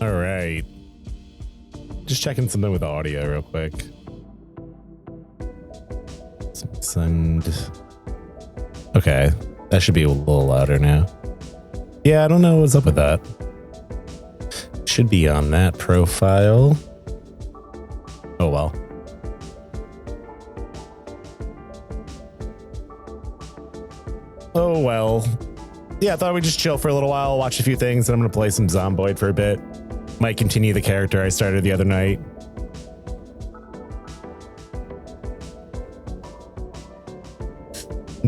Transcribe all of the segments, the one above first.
All right. Just checking something with the audio real quick. Send. Okay, that should be a little louder now. Yeah, I don't know what's up with that. Should be on that profile. Oh well. Oh well. Yeah, I thought we'd just chill for a little while, watch a few things, and I'm gonna play some Zomboid for a bit. Might continue the character I started the other night.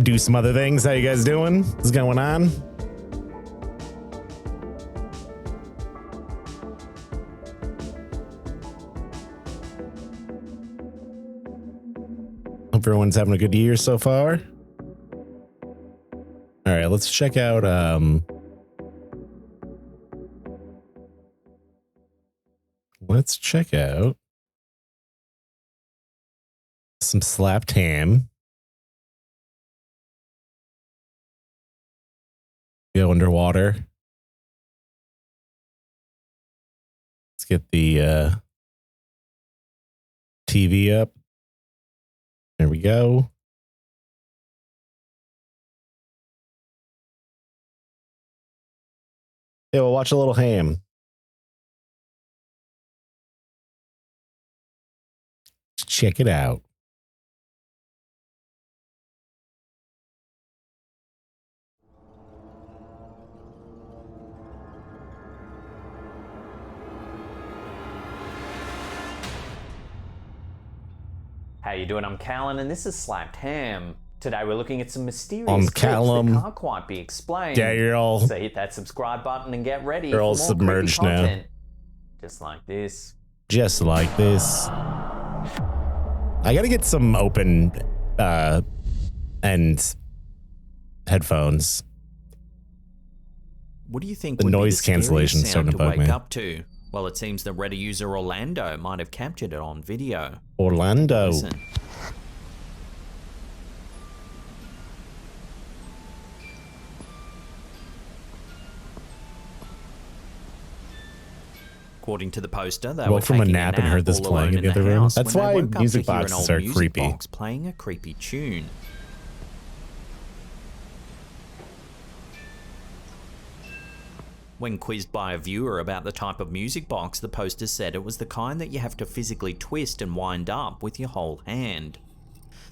Do some other things. How you guys doing? What's going on? Hope everyone's having a good year so far. All right, let's check out some slapped ham. Go underwater. Let's get the TV up. There we go. Yeah, we'll watch a little ham. Check it out. How you doing? I'm Callan, and this is Slapped Ham. Today we're looking at some mysterious I'm clips Callum. that can't quite be explained. Yeah, you're all. So hit that subscribe button and get ready You're for all more submerged creepy now. content. Just like this. Just like this. I gotta get some open end headphones. What do you think The would noise be the cancellation scariest starting sound to to bug wake me. up to? Well, it seems that Reddit user Orlando might have captured it on video. Orlando. Listen. According to the poster, they were Woke from a taking nap and heard this all playing alone in the in other room. house That's when they why woke up music to hear an boxes old are music creepy. box playing a creepy tune. When quizzed by a viewer about the type of music box, the poster said it was the kind that you have to physically twist and wind up with your whole hand.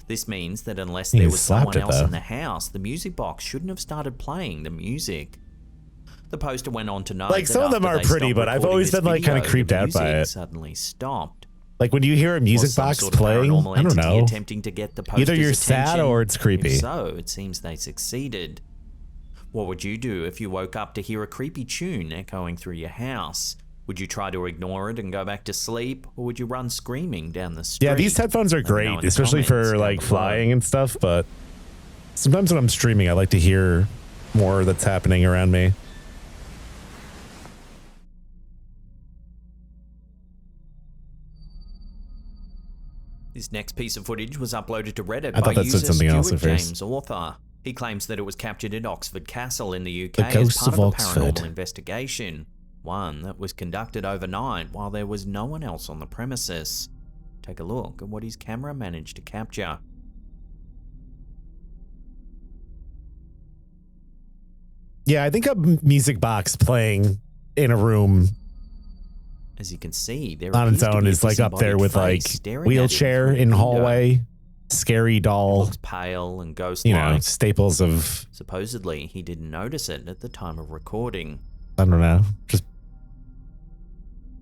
This means that unless He there was slapped someone it, else though. in the house, the music box shouldn't have started playing the music. The poster went on to note Like, that some of them after are they pretty, stopped but I've recording always this been, like, kinda video, creeped the out by music it. suddenly stopped. Like when you hear a music Was some box sort of playing, paranormal I don't entity know. attempting to get the Either poster's you're sad attention? or it's creepy. If so, it seems they succeeded. What would you do if you woke up to hear a creepy tune echoing through your house? Would you try to ignore it and go back to sleep, or would you run screaming down the street? Yeah, these headphones are Let me know great, in the especially comments for down like below. flying and stuff, but sometimes when I'm streaming, I like to hear more that's happening around me. This next piece of footage was uploaded to Reddit I by thought that said user something else Stuart at first. James Author. He claims that it was captured at Oxford Castle in the UK The as ghosts part of of a Oxford. paranormal investigation, one that was conducted overnight while there was no one else on the premises. Take a look at what his camera managed to capture. Yeah, I think a music box playing in a room As you can see, there on its appears to own be a is like up there disembodied with like face staring at him wheelchair through the in window. hallway, scary It doll, looks pale and you ghost-like. know, staples of, Supposedly, he didn't notice it at the time of recording. I don't know, just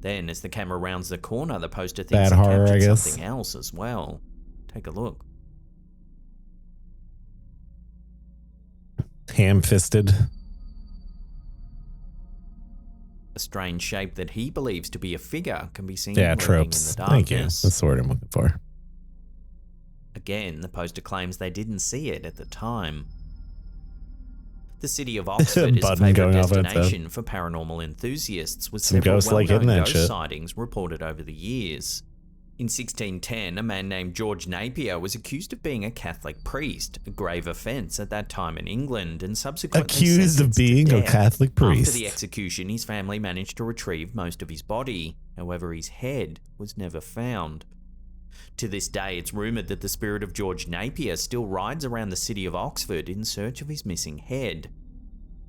Then, as the camera rounds the corner, the poster Bad thinks it horror, I captured guess. something else as well. Take a look. ham-fisted. A strange shape that he believes to be a figure can be seen Yeah, lurking tropes. in the Thank you. darkness. That's the word I'm looking for. Again, the poster claims they didn't see it at the time. The city of Oxford is a Button favourite going off on its own. destination for paranormal enthusiasts, with Some several ghosts like well-known hitting that ghost shit. sightings reported over the years. In 1610, a man named George Napier was accused of being a Catholic priest, a grave offence at that time in England, and subsequently Accused of being a Catholic priest. After the execution, his family managed to retrieve most of his body. However, his head was never found. To this day, it's rumoured that the spirit of George Napier still rides around the city of Oxford in search of his missing head.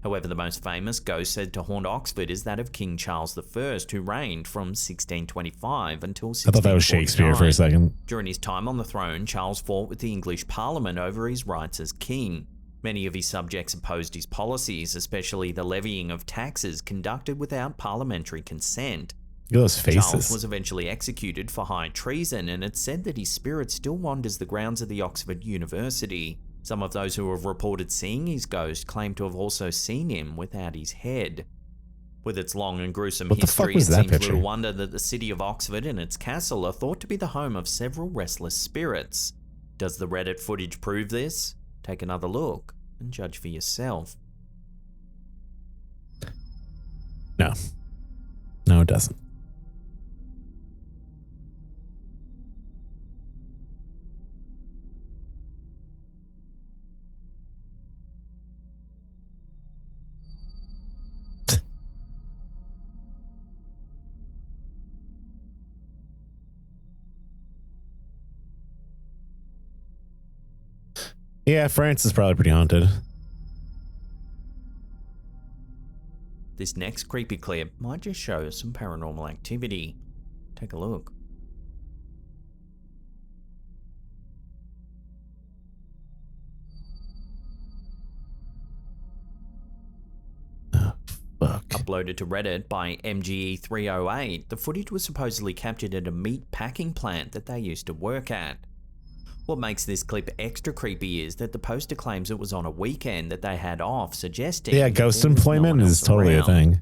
However, the most famous ghost said to haunt Oxford is that of King Charles I, who reigned from 1625 until 1649. I thought that was Shakespeare for a second. During his time on the throne, Charles fought with the English Parliament over his rights as king. Many of his subjects opposed his policies, especially the levying of taxes conducted without parliamentary consent. Look at those faces. Charles was eventually executed for high treason, and it's said that his spirit still wanders the grounds of the Oxford University. Some of those who have reported seeing his ghost claim to have also seen him without his head. With its long and gruesome history, it seems little wonder that the city of Oxford and its castle are thought to be the home of several restless spirits. Does the Reddit footage prove this? Take another look and judge for yourself. No. No, it doesn't. Yeah, France is probably pretty haunted. This next creepy clip might just show some paranormal activity. Take a look. Oh, fuck. Uploaded to Reddit by MGE308, the footage was supposedly captured at a meat packing plant that they used to work at. What makes this clip extra creepy is that the poster claims it was on a weekend that they had off, suggesting ghost employment is totally a thing.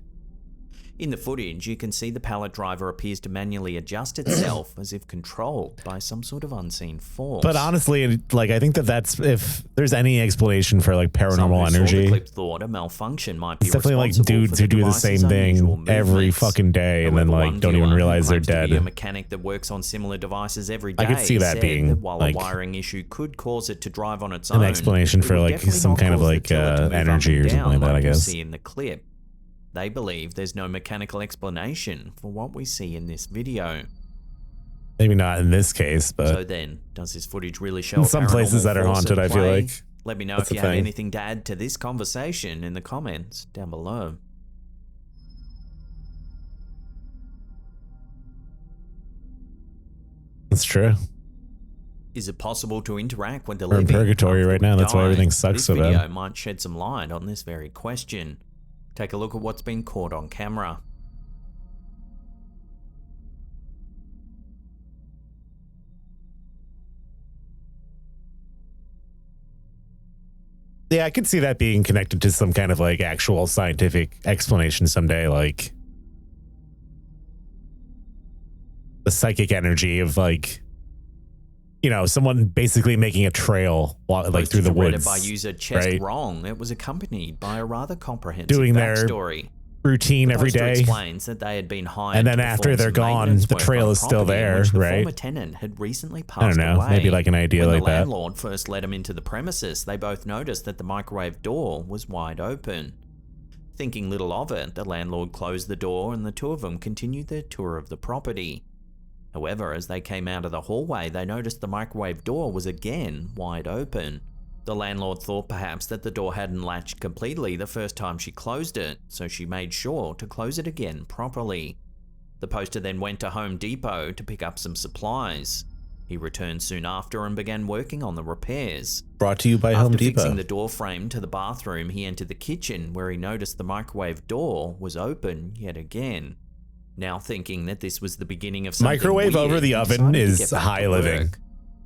In the footage, you can see the pallet driver appears to manually adjust itself as if controlled by some sort of unseen force. But honestly, like, I think that's if there's any explanation for like paranormal energy. The clip thought a malfunction might be it's definitely like dudes who do the same thing every fucking day and then like don't even realize they're dead. A mechanic that works on similar devices every day. I could see that being that while like a wiring issue could cause it to drive on its own, an explanation for like some kind of like energy or something like that. I guess. See in the clip. They believe there's no mechanical explanation for what we see in this video. Maybe not in this case, but... So then, does this footage really show in some places that are haunted, I feel like. Let me know if you have anything to add to this conversation in the comments down below. That's true. Is it possible to interact with the living? We're in purgatory right now, that's why everything sucks so bad. This video might shed some light on this very question. Take a look at what's been caught on camera. Yeah, I could see that being connected to some kind of like actual scientific explanation someday, like the psychic energy of like, you know, someone basically making a trail like through the woods. By user Chest Wrong, it was accompanied by a rather comprehensive doing backstory. Their routine every day. Explains that they had been hired, and then after they're gone, the trail is still there, the right? Former tenant had recently passed I don't know, away. maybe like an idea when like the that. landlord first let him into the premises, they both noticed that the microwave door was wide open. Thinking little of it, the landlord closed the door and the two of them continued their tour of the property. However, as they came out of the hallway, they noticed the microwave door was again wide open. The landlord thought perhaps that the door hadn't latched completely the first time she closed it, so she made sure to close it again properly. The poster then went to Home Depot to pick up some supplies. He returned soon after and began working on the repairs. Brought to you by Home Depot. After fixing the door frame to the bathroom, he entered the kitchen where he noticed the microwave door was open yet again. Now thinking that this was the beginning of something microwave weird, over the oven is high living.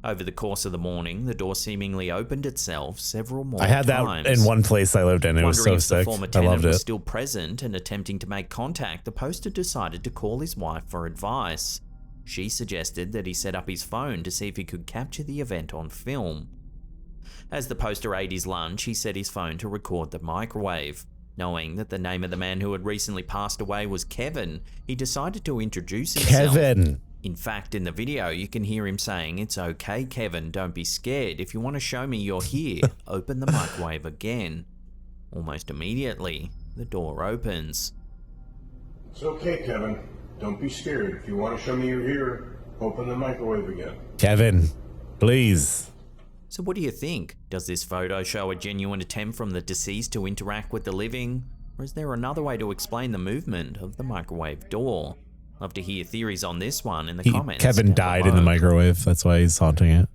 Over the course of the morning, the door seemingly opened itself several more times. I had that in one place I lived in. It was so sick. The former tenant was still present and attempting to make contact, the poster decided to call his wife for advice. She suggested that he set up his phone to see if he could capture the event on film. As the poster ate his lunch, he set his phone to record the microwave. Knowing that the name of the man who had recently passed away was Kevin, he decided to introduce himself. Kevin. In fact, in the video, you can hear him saying, "It's okay, Kevin, don't be scared. If you want to show me you're here, open the microwave again." Almost immediately, the door opens. It's okay, Kevin. Don't be scared. If you want to show me you're here, open the microwave again. Kevin, please. So what do you think? Does this photo show a genuine attempt from the deceased to interact with the living? Or is there another way to explain the movement of the microwave door? Love to hear theories on this one in the comments. Kevin died in the microwave. That's why he's haunting it.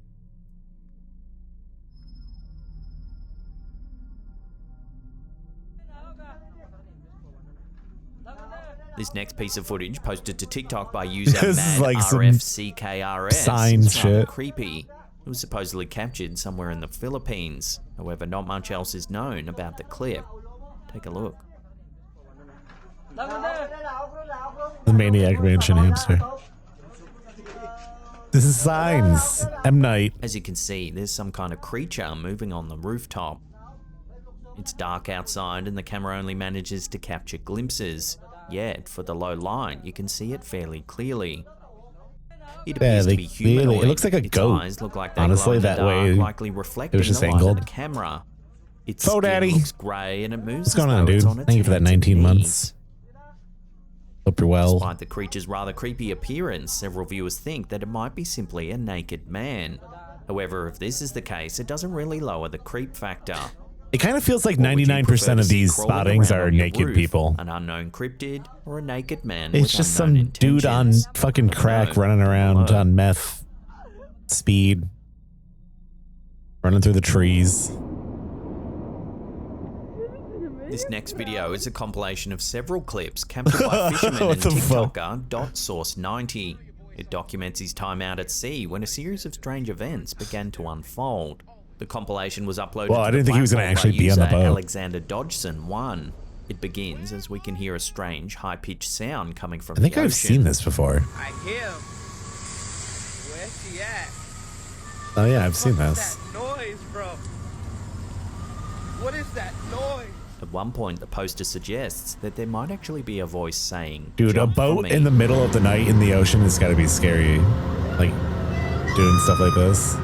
This next piece of footage posted to TikTok by user This is like some MadRFCKRS sign is rather shit. creepy. It was supposedly captured somewhere in the Philippines. However, not much else is known about the clip. Take a look. The Maniac Mansion hamster. This is Signs. M. Night. As you can see, there's some kind of creature moving on the rooftop. It's dark outside and the camera only manages to capture glimpses. Yet, for the low light, you can see it fairly clearly. It appears to be humanoid. It looks like a Its goat. eyes look like they Honestly, glow in the that way, dark, likely reflecting it was just the light angled. of the camera. Its Faux skin daddy. looks grey and it moves. What's going as on, though it's dude? on its Thank you for that hands and 19 knees. months. Hope you're well. Despite the creature's rather creepy appearance, several viewers think that it might be simply a naked man. However, if this is the case, it doesn't really lower the creep factor. It kind of feels like What would you 99% prefer to of see these crawling spottings around are on your naked roof? people. An unknown cryptid or a naked man It's with just some unknown dude on intentions? fucking crack No. running around Below. on meth, speed, running through the trees. This next video is a compilation of several clips captured by fisherman What and the fuck? TikToker .source90. It documents his time out at sea when a series of strange events began to unfold. The compilation was uploaded Well, to I the didn't think he was gonna platform actually by be on the user boat. Alexander Dodgson 1. It begins as we can hear a strange, high-pitched sound coming from I think the I've ocean. seen this before. I hear him. Where's he at? Oh yeah, I've seen What's this. that noise, bro? What is that noise? At one point, the poster suggests that there might actually be a voice saying, Dude, a "Jump for boat me." in the middle of the night in the ocean has got to be scary. Like, doing stuff like this.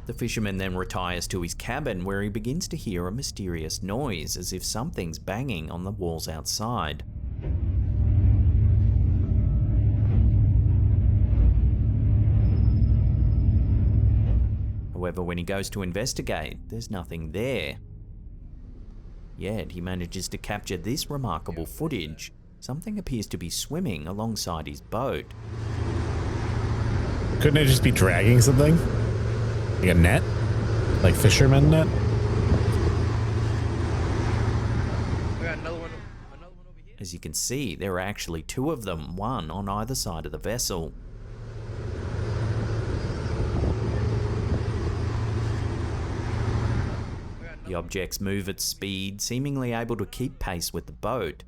The fisherman then retires to his cabin where he begins to hear a mysterious noise as if something's banging on the walls outside. However, when he goes to investigate, there's nothing there. Yet he manages to capture this remarkable footage. Something appears to be swimming alongside his boat. Couldn't it just be dragging something? Like a net? Like fisherman net? We got another one over here. As you can see, there are actually two of them, one on either side of the vessel. The objects move at speed, seemingly able to keep pace with the boat.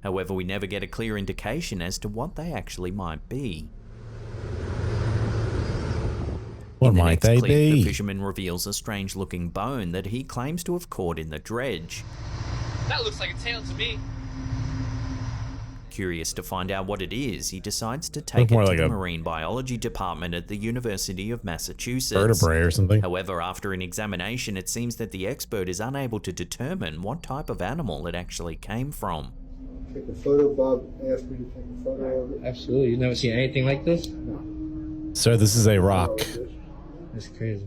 However, we never get a clear indication as to what they actually might be. What In the might next they clip, the be? fisherman reveals a strange-looking bone that he claims to have caught in the dredge. That looks like a tail to me. Curious to find out what it is, he decides to take it more to like the a marine biology department at the University of Massachusetts. Vertebrae or something? However, after an examination, it seems that the expert is unable to determine what type of animal it actually came from. Take a photo. Bob asked me to take a photo of it. Absolutely. You've never seen anything like this? Sir, this is a rock. That's crazy.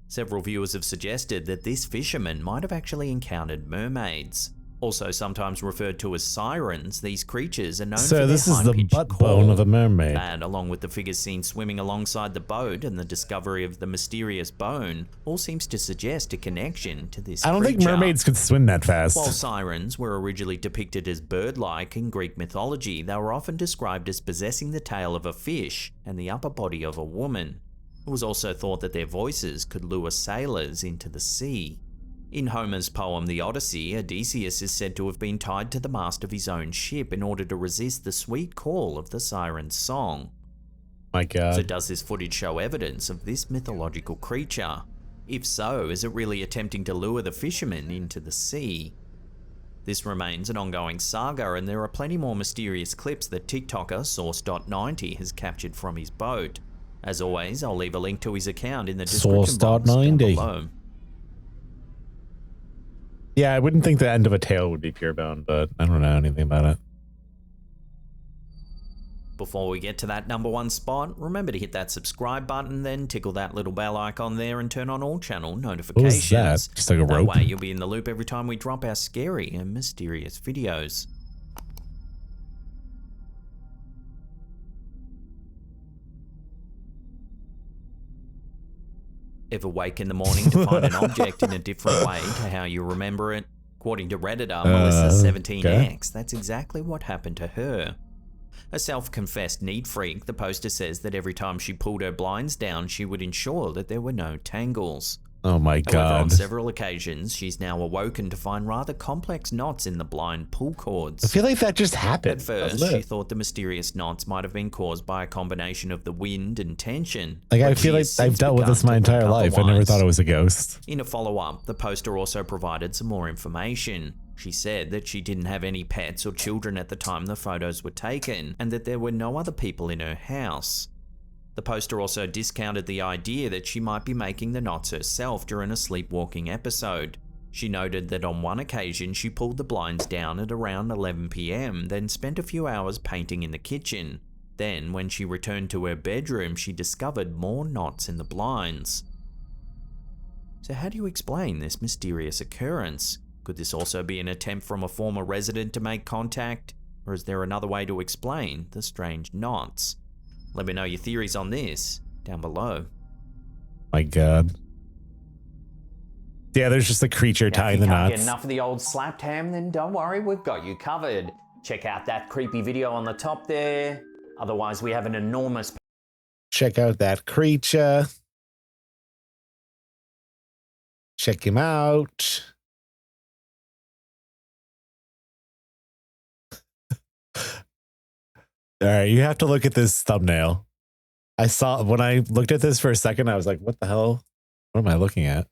Several viewers have suggested that this fisherman might have actually encountered mermaids. Also sometimes referred to as sirens, these creatures are known for Sir, their this is the high-pitched butt call. bone of a mermaid. That, along with the figures seen swimming alongside the boat and the discovery of the mysterious bone, all seems to suggest a connection to this I don't think creature. mermaids could swim that fast. While sirens were originally depicted as bird-like in Greek mythology, they were often described as possessing the tail of a fish and the upper body of a woman. It was also thought that their voices could lure sailors into the sea. In Homer's poem The Odyssey, Odysseus is said to have been tied to the mast of his own ship in order to resist the sweet call of the siren's song. My God. So does this footage show evidence of this mythological creature? If so, is it really attempting to lure the fishermen into the sea? This remains an ongoing saga, and there are plenty more mysterious clips that TikToker Source.90 has captured from his boat. As always, I'll leave a link to his account in the description box down below. Yeah, I wouldn't think the end of a tail would be pure bone, but I don't know anything about it. Before we get to that number one spot, remember to hit that subscribe button, then tickle that little bell icon there and turn on all channel notifications. What was that? Just like a rope? That way you'll be in the loop every time we drop our scary and mysterious videos. Ever wake in the morning to find an object in a different way to how you remember it? According to Redditor Melissa17X, that's exactly what happened to her. A self-confessed neat freak, the poster says that every time she pulled her blinds down, she would ensure that there were no tangles. Oh my God. However, on several occasions, she's now awoken to find rather complex knots in the blind pull cords. I feel like that just happened. At first, she thought the mysterious knots might have been caused by a combination of the wind and tension. Like, I feel like I've dealt with this my entire life. I never thought it was a ghost. In a follow-up, the poster also provided some more information. She said that she didn't have any pets or children at the time the photos were taken, and that there were no other people in her house. The poster also discounted the idea that she might be making the knots herself during a sleepwalking episode. She noted that on one occasion she pulled the blinds down at around 11 PM, then spent a few hours painting in the kitchen. Then, when she returned to her bedroom, she discovered more knots in the blinds. So how do you explain this mysterious occurrence? Could this also be an attempt from a former resident to make contact? Or is there another way to explain the strange knots? Let me know your theories on this down below. My God. Yeah, there's just a creature tying the knots. If you can't get enough of the old slapped ham, then don't worry, we've got you covered. Check out that creepy video on the top there. Otherwise, we have an enormous... Check out that creature. Check him out. All right, you have to look at this thumbnail. I saw, when I looked at this for a second, I was like, what the hell? What am I looking at?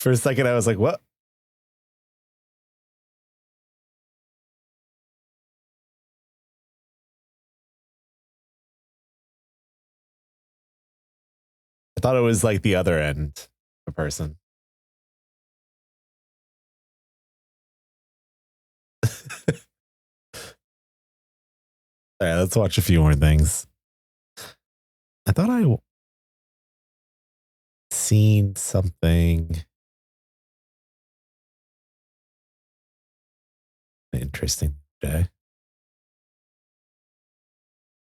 For a second, I was like, what? I thought it was like the other end of a person. All right, let's watch a few more things. I thought I seen something interesting today.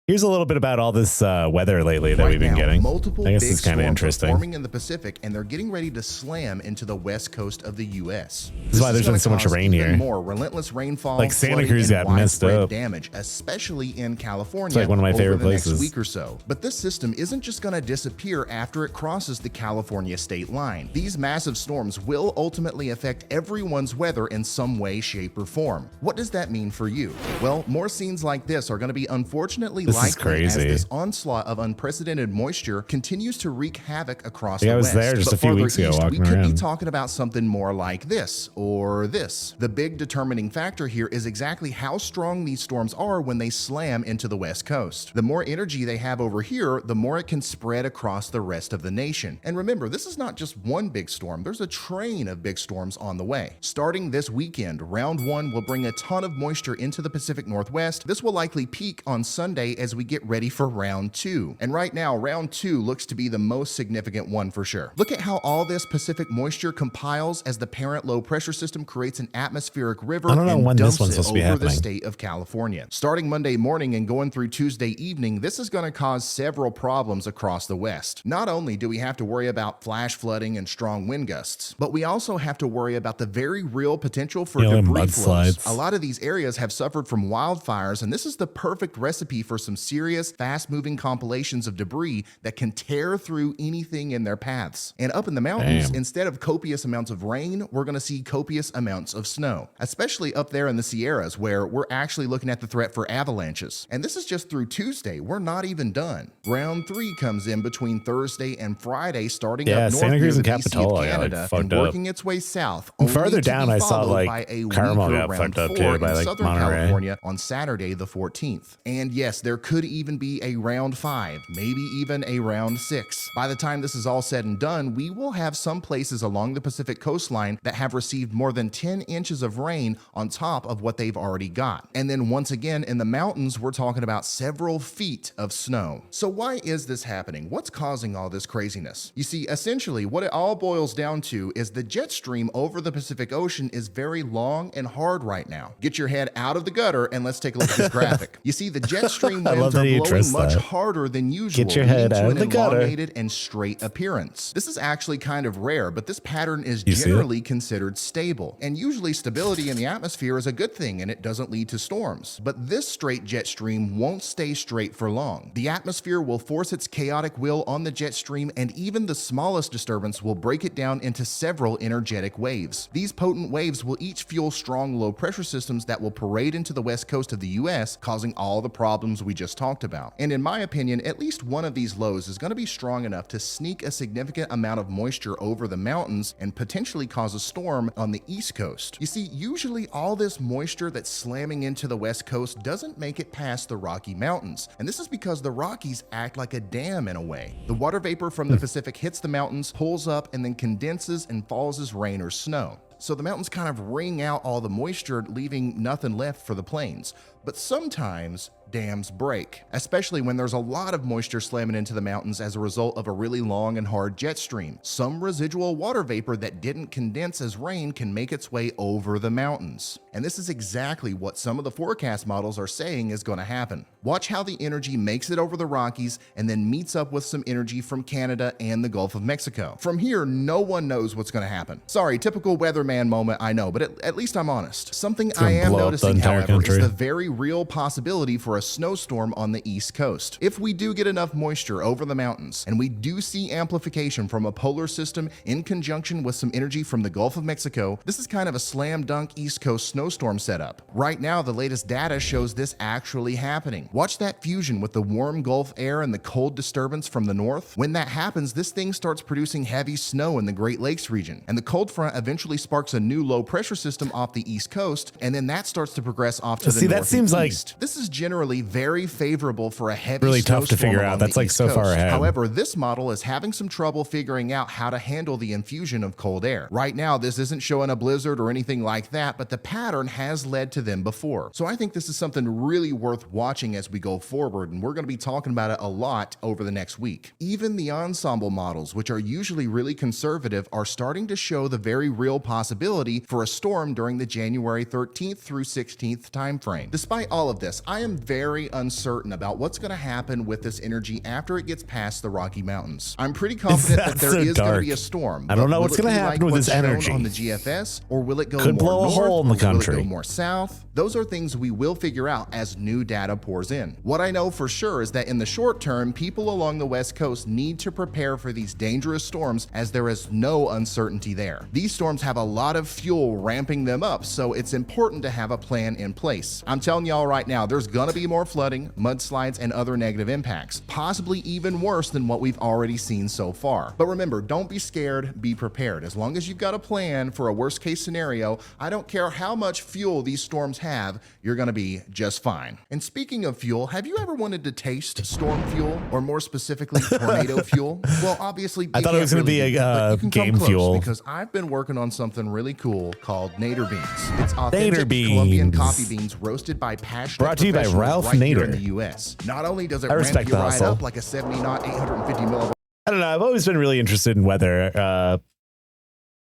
Here's a little bit about all this weather lately that we've been getting. Multiple I guess big it's kind of storms interesting. are forming in the Pacific, and they're getting ready to slam into the west coast of the U.S. This is why there's been so much rain here. More relentless rainfall, like Santa Cruz got messed up. Damage, especially in California. It's like one of my favorite places. Next week or so. But this system isn't just going to disappear after it crosses the California state line. These massive storms will ultimately affect everyone's weather in some way, shape, or form. What does that mean for you? Well, more scenes like this are going to be unfortunately likely as this onslaught of unprecedented moisture continues to wreak havoc across the West. I was there just a few weeks ago walking around. We could be talking about something more like this or this. The big determining factor here is exactly how strong these storms are when they slam into the West Coast. The more energy they have over here, the more it can spread across the rest of the nation. And remember, this is not just one big storm. There's a train of big storms on the way. Starting this weekend, round one will bring a ton of moisture into the Pacific Northwest. This will likely peak on Sunday as we get ready for round two. And right now, round two looks to be the most significant one for sure. Look at how all this Pacific moisture compiles as the parent low pressure system creates an atmospheric river and dumps it over the state of California. Starting Monday morning and going through Tuesday evening, this is going to cause several problems across the West. Not only do we have to worry about flash flooding and strong wind gusts, but we also have to worry about the very real potential for debris flows. A lot of these areas have suffered from wildfires, and this is the perfect recipe for some some serious, fast-moving compilations of debris that can tear through anything in their paths. And up in the mountains, instead of copious amounts of rain, we're going to see copious amounts of snow, especially up there in the Sierras where we're actually looking at the threat for avalanches. And this is just through Tuesday. We're not even done. Round 3 comes in between Thursday and Friday, starting up north Santa near Cruz the and BC of Capitola Canada got, and working its way south. Further only to down, be I saw followed like by a Carmel weaker got round fucked up 4 too by in like Southern Monterey. California on Saturday the 14th. And yes, there could even be a round 5, maybe even a round 6. By the time this is all said and done, we will have some places along the Pacific coastline that have received more than 10 inches of rain on top of what they've already got. And then once again, in the mountains, we're talking about several feet of snow. So why is this happening? What's causing all this craziness? You see, essentially, what it all boils down to is the jet stream over the Pacific Ocean is very long and hard right now. Get your head out of the gutter and let's take a look at this graphic. You see, the jet stream winds are blowing much harder than usual, Get your head out of the gutter. Elongated and straight appearance. This is actually kind of rare, but this pattern is generally considered stable. And usually stability in the atmosphere is a good thing and it doesn't lead to storms. But this straight jet stream won't stay straight for long. The atmosphere will force its chaotic will on the jet stream, and even the smallest disturbance will break it down into several energetic waves. These potent waves will each fuel strong low pressure systems that will parade into the west coast of the US, causing all the problems we just talked about. And in my opinion, at least one of these lows is going to be strong enough to sneak a significant amount of moisture over the mountains and potentially cause a storm on the east coast. You see, usually all this moisture that's slamming into the west coast doesn't make it past the Rocky Mountains, and this is because the Rockies act like a dam in a way. The water vapor from the Pacific hits the mountains, pulls up, and then condenses and falls as rain or snow. So the mountains kind of wring out all the moisture, leaving nothing left for the plains. But sometimes dams break, especially when there's a lot of moisture slamming into the mountains as a result of a really long and hard jet stream. Some residual water vapor that didn't condense as rain can make its way over the mountains. And this is exactly what some of the forecast models are saying is going to happen. Watch how the energy makes it over the Rockies and then meets up with some energy from Canada and the Gulf of Mexico. From here, no one knows what's going to happen. Sorry, typical weatherman moment, I know, but at least I'm honest. Something I am noticing, however, is the very real possibility for a snowstorm on the East Coast. If we do get enough moisture over the mountains, and we do see amplification from a polar system in conjunction with some energy from the Gulf of Mexico, this is kind of a slam dunk East Coast snowstorm setup. Right now, the latest data shows this actually happening. Watch that fusion with the warm Gulf air and the cold disturbance from the north. When that happens, this thing starts producing heavy snow in the Great Lakes region, and the cold front eventually sparks a new low pressure system off the East Coast, and then that starts to progress off to the north. That seems like this is generally very favorable for a heavy really tough to figure out. That's like so far ahead. However, this model is having some trouble figuring out how to handle the infusion of cold air. Right now, this isn't showing a blizzard or anything like that, but the pattern has led to them before. So I think this is something really worth watching as we go forward, and we're going to be talking about it a lot over the next week. Even the ensemble models, which are usually really conservative, are starting to show the very real possibility for a storm during the January 13th through 16th timeframe. Despite all of this, I am very uncertain about what's going to happen with this energy after it gets past the Rocky Mountains. I'm pretty confident that there is going to be a storm. I don't know what's going to happen with this energy on the GFS, or will it go Could more blow a north, hole in the or country. will it go more south? Those are things we will figure out as new data pours in. What I know for sure is that in the short term, people along the West Coast need to prepare for these dangerous storms, as there is no uncertainty there. These storms have a lot of fuel ramping them up, so it's important to have a plan in place. I'm telling y'all right now, there's gonna be more flooding, mudslides, and other negative impacts, possibly even worse than what we've already seen so far. But remember, don't be scared, be prepared. As long as you've got a plan for a worst case scenario, I don't care how much fuel these storms have, you're gonna be just fine. And speaking of fuel, have you ever wanted to taste storm fuel, or more specifically, tornado fuel? Well, obviously, I thought it was going to be a game fuel, because I've been working on something really cool called Nader beans. It's authentic Nader beans. Colombian coffee beans roasted by passionate Brought to you by professionals Ralph right here Nader in the U.S. Not only does it I ramp respect you the right hustle. up like a 70-knot, 850 millivolt. I don't know. I've always been really interested in weather.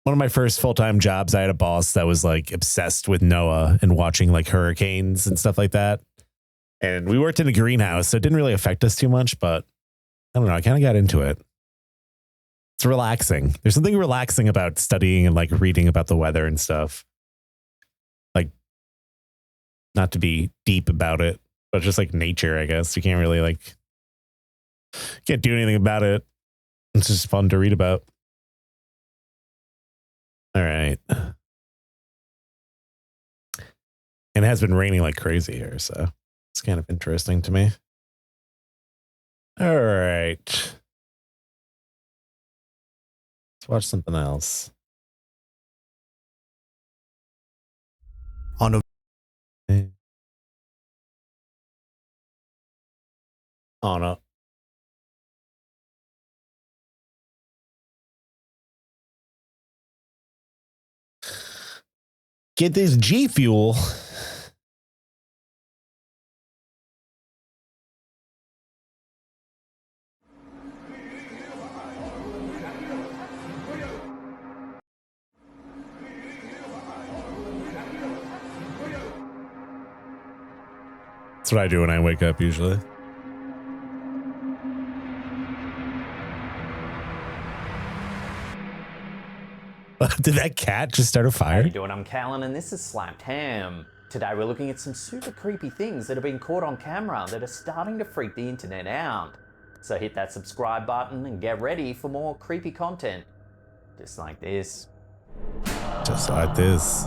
One of my first full-time jobs, I had a boss that was like obsessed with NOAA and watching like hurricanes and stuff like that. And we worked in a greenhouse, so it didn't really affect us too much, but I don't know. I kind of got into it. It's relaxing. There's something relaxing about studying and like reading about the weather and stuff. Like, not to be deep about it, But it's just like nature, I guess. You can't really like can't do anything about it. It's just fun to read about. All right. And it has been raining like crazy here, so it's kind of interesting to me. All right. Let's watch something else. On a Oh no. Get this G Fuel. That's what I do when I wake up usually. Did that cat just start a How fire? you doing? I'm Callan and this is Slapped Ham. Today we're looking at some super creepy things that have been caught on camera that are starting to freak the internet out. So hit that subscribe button and get ready for more creepy content. Just like this. Just like this.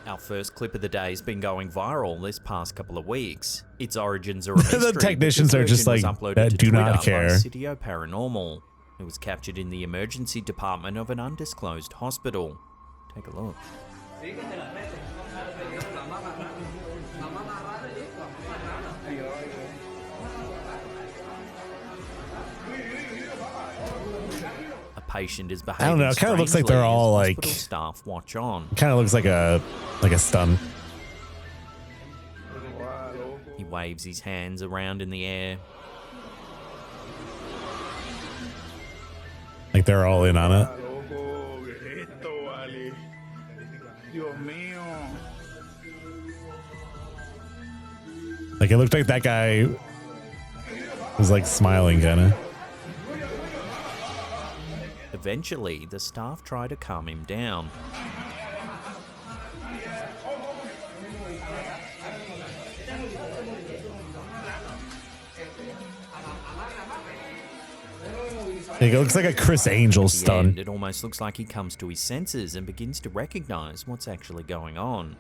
Our first clip of the day has been going viral this past couple of weeks. Its origins are a mystery. The technicians are just version like, was uploaded that to do not Twitter by care. Cydio Paranormal. It was captured in the emergency department of an undisclosed hospital. Take a look. A patient is behaving. I don't know, it kinda looks like they're strangely all, as like- hospital staff watch on. Kind of looks like a stun. He waves his hands around in the air. Like they're all in on it. Like it looked like that guy was like smiling kind of. Eventually, the staff try to calm him down. Like, it looks like a Chris Angel At the stun. end, it almost looks like he comes to his senses and begins to recognize what's actually going on.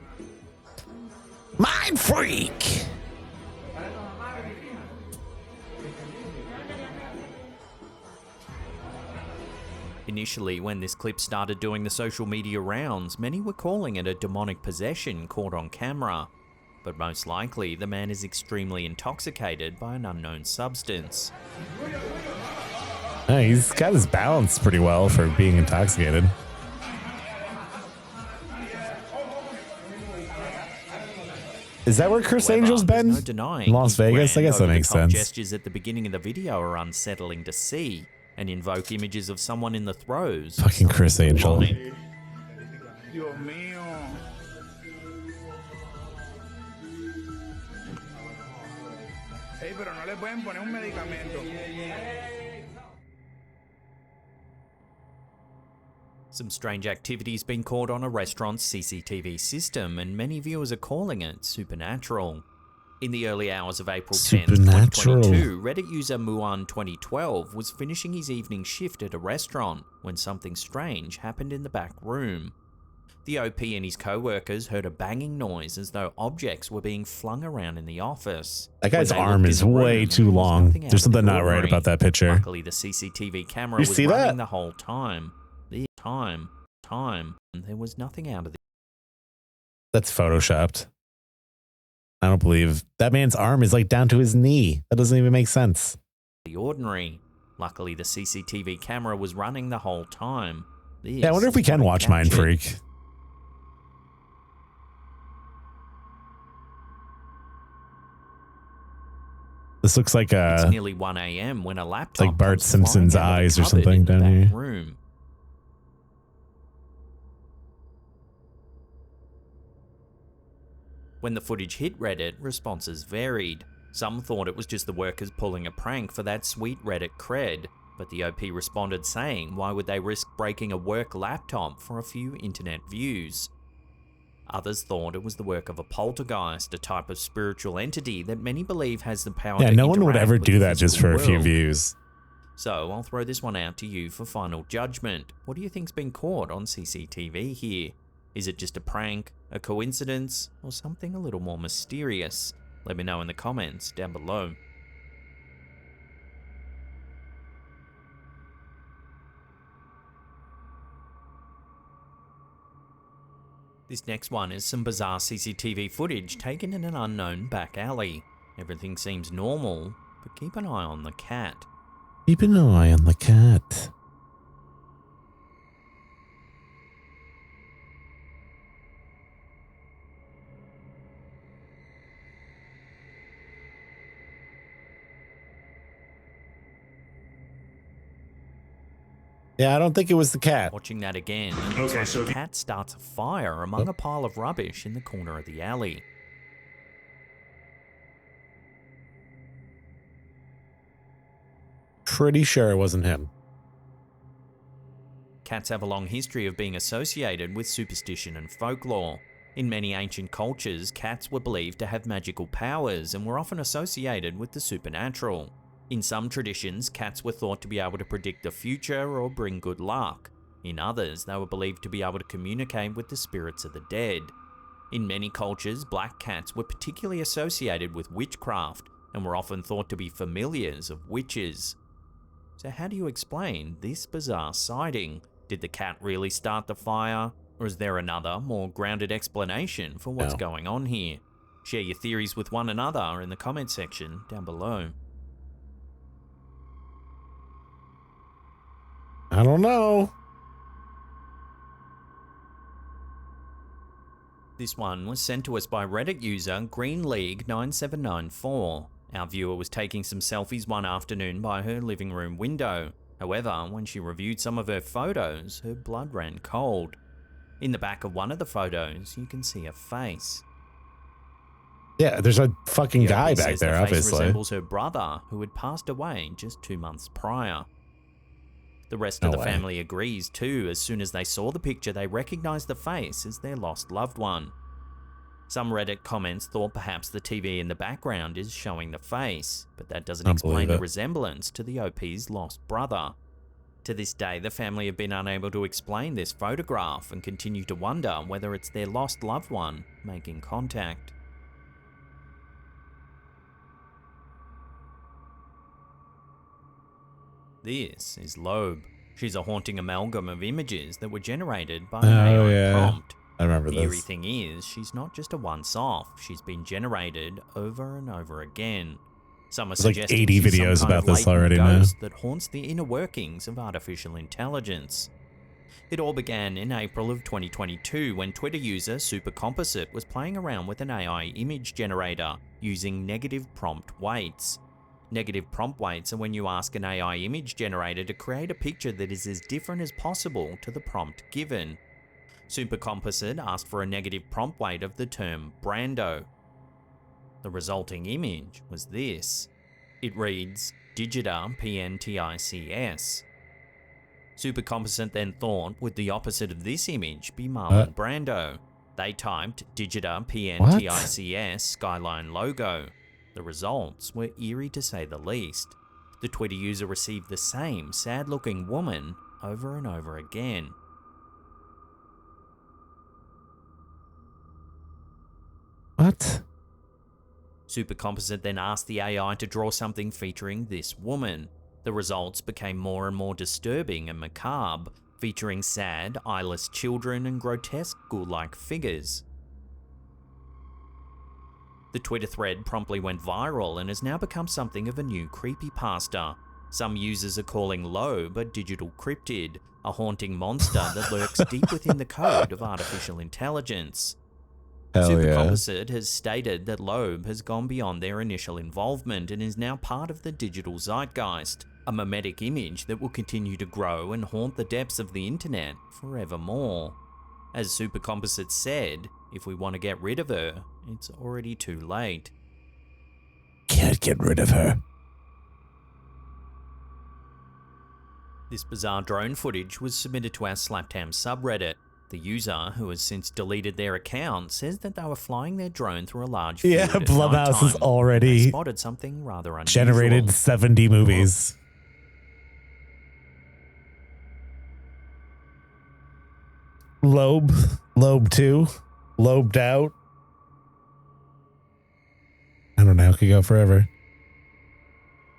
Mind freak! Initially, when this clip started doing the social media rounds, many were calling it a demonic possession caught on camera. But most likely, the man is extremely intoxicated by an unknown substance. Hey, he's got his balance pretty well for being intoxicated. Is that where Chris However, Angel's there's been? no denying Las his Vegas? I grand guess that makes over-the-top sense. Gestures at the beginning of the video are unsettling to see and invoke images of someone in the throes. of Fucking Chris something Angel. demonic. Dios mío. Ey, pero no le pueden poner un medicamento. Some strange activity's been caught on a restaurant's CCTV system, and many viewers are calling it supernatural. In the early hours of April 10th, Supernatural. 2022, Reddit user Muan2012 was finishing his evening shift at a restaurant when something strange happened in the back room. The OP and his co-workers heard a banging noise as though objects were being flung around in the office. That guy's When they arm looked in is the way room, too there was long. nothing out There's of the something not right ordinary. about that picture. Luckily, the CCTV camera You was see running that? the whole time. There was nothing out of the That's photoshopped. I don't believe that man's arm is like down to his knee. That doesn't even make sense. ordinary. Luckily, the CCTV camera was running the whole time. Yeah, I wonder if we can watch Mind Freak. This looks like It's a nearly 1 a.m. when a laptop like Bart comes flying Simpson's out of the eyes or cupboard something in the down back here. room. When the footage hit Reddit, responses varied. Some thought it was just the workers pulling a prank for that sweet Reddit cred, but the OP responded saying why would they risk breaking a work laptop for a few internet views. Others thought it was the work of a poltergeist, a type of spiritual entity that many believe has the power to no one would interact ever with do the that just for physical a few world. views. So I'll throw this one out to you for final judgment. What do you think's been caught on CCTV here? Is it just a prank, a coincidence, or something a little more mysterious? Let me know in the comments down below. This next one is some bizarre CCTV footage taken in an unknown back alley. Everything seems normal, but keep an eye on the cat. Keep an eye on the cat. Yeah, I don't think it was the cat. Watching that again, it looks like the cat starts a fire among a pile of rubbish in the corner of the alley. Pretty sure it wasn't him. Cats have a long history of being associated with superstition and folklore. In many ancient cultures, cats were believed to have magical powers and were often associated with the supernatural. In some traditions, cats were thought to be able to predict the future or bring good luck. In others, they were believed to be able to communicate with the spirits of the dead. In many cultures, black cats were particularly associated with witchcraft and were often thought to be familiars of witches. So how do you explain this bizarre sighting? Did the cat really start the fire? Or is there another, more grounded explanation for what's going on here? Share your theories with one another in the comment section down below. I don't know. This one was sent to us by Reddit user GreenLeague9794. Our viewer was taking some selfies one afternoon by her living room window. However, when she reviewed some of her photos, her blood ran cold. In the back of one of the photos, you can see a face. Yeah, there's a fucking guy back there, the face obviously. resembles her brother, who had passed away just 2 months prior. The rest of the family agrees too. As soon as they saw the picture, they recognized the face as their lost loved one. Some Reddit comments thought perhaps the TV in the background is showing the face, but that doesn't explain the resemblance to the OP's lost brother. To this day, the family have been unable to explain this photograph and continue to wonder whether it's their lost loved one making contact. This is Loeb. She's a haunting amalgam of images that were generated by an AI prompt. I remember The this. eerie thing is, she's not just a once-off. She's been generated over and over again. Some are suggesting like 80 she's videos some kind about of this latent already now. ghost that haunts the inner workings of artificial intelligence. It all began in April of 2022 when Twitter user Supercomposite was playing around with an AI image generator using negative prompt weights. Negative prompt weights are when you ask an AI image generator to create a picture that is as different as possible to the prompt given. Supercomposite asked for a negative prompt weight of the term Brando. The resulting image was this. It reads, Digita PNTICS. Supercomposite then thought, would the opposite of this image be Marlon Brando? They typed Digita PNTICS Skyline logo. The results were eerie to say the least. The Twitter user received the same sad-looking woman over and over again. What? Supercomposite then asked the AI to draw something featuring this woman. The results became more and more disturbing and macabre, featuring sad, eyeless children and grotesque ghoul-like figures. The Twitter thread promptly went viral and has now become something of a new creepypasta. Some users are calling Loeb a digital cryptid, a haunting monster that lurks deep within the code of artificial intelligence. Supercomposite has stated that Loeb has gone beyond their initial involvement and is now part of the digital zeitgeist, a mimetic image that will continue to grow and haunt the depths of the internet forevermore. As Supercomposite said, if we want to get rid of her, it's already too late. Can't get rid of her. This bizarre drone footage was submitted to our Slaptam subreddit. The user, who has since deleted their account, says that they were flying their drone through a large field Yeah, at Blumhouse has nighttime. already They spotted something rather unusual. generated 70 movies. Lobe 2, lobed out. I don't know, it could go forever.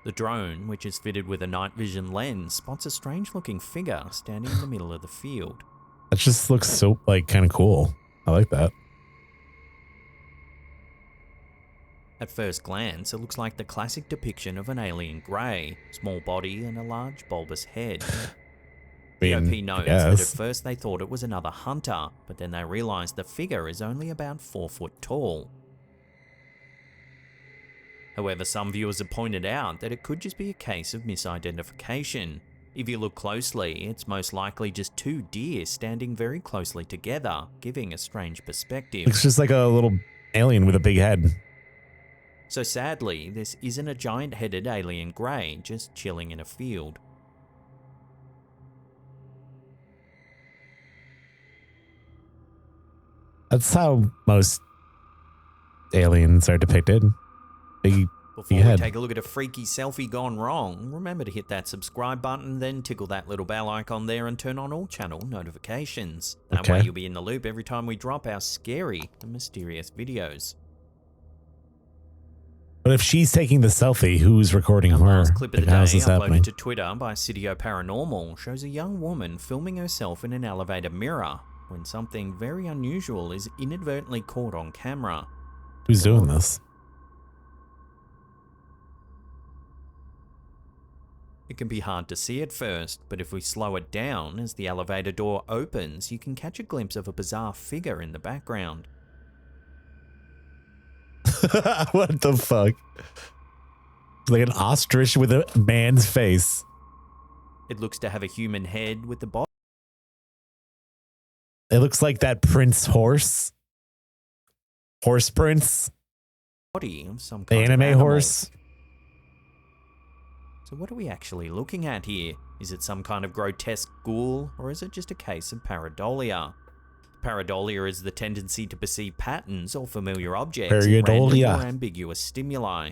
The drone, which is fitted with a night vision lens, spots a strange-looking figure standing in the middle of the field. That just looks so, like, kind of cool. I like that. At first glance, it looks like the classic depiction of an alien grey, small body and a large bulbous head. VOP notes that at first they thought it was another hunter, but then they realised the figure is only about 4 foot tall. However, some viewers have pointed out that it could just be a case of misidentification. If you look closely, it's most likely just 2 deer standing very closely together, giving a strange perspective. It's just like a little alien with a big head. So sadly, this isn't a giant-headed alien grey just chilling in a field. That's how most aliens are depicted. Before we take a look at a freaky selfie gone wrong, remember to hit that subscribe button, then tickle that little bell icon there and turn on all channel notifications. That way you'll be in the loop every time we drop our scary and mysterious videos. But if she's taking the selfie, who's recording her? Last clip of the day, How's this happening? uploaded to Twitter by Sidio Paranormal, shows a young woman filming herself in an elevator mirror when something very unusual is inadvertently caught on camera. Who's doing this? It can be hard to see at first, but if we slow it down as the elevator door opens, you can catch a glimpse of a bizarre figure in the background. What the fuck? It's like an ostrich with a man's face. It looks to have a human head with the body. It looks like that Prince horse. Horse Prince. Body of some The kind of anime animal. horse. So what are we actually looking at here? Is it some kind of grotesque ghoul, or is it just a case of pareidolia? Pareidolia is the tendency to perceive patterns or familiar objects in random or ambiguous stimuli.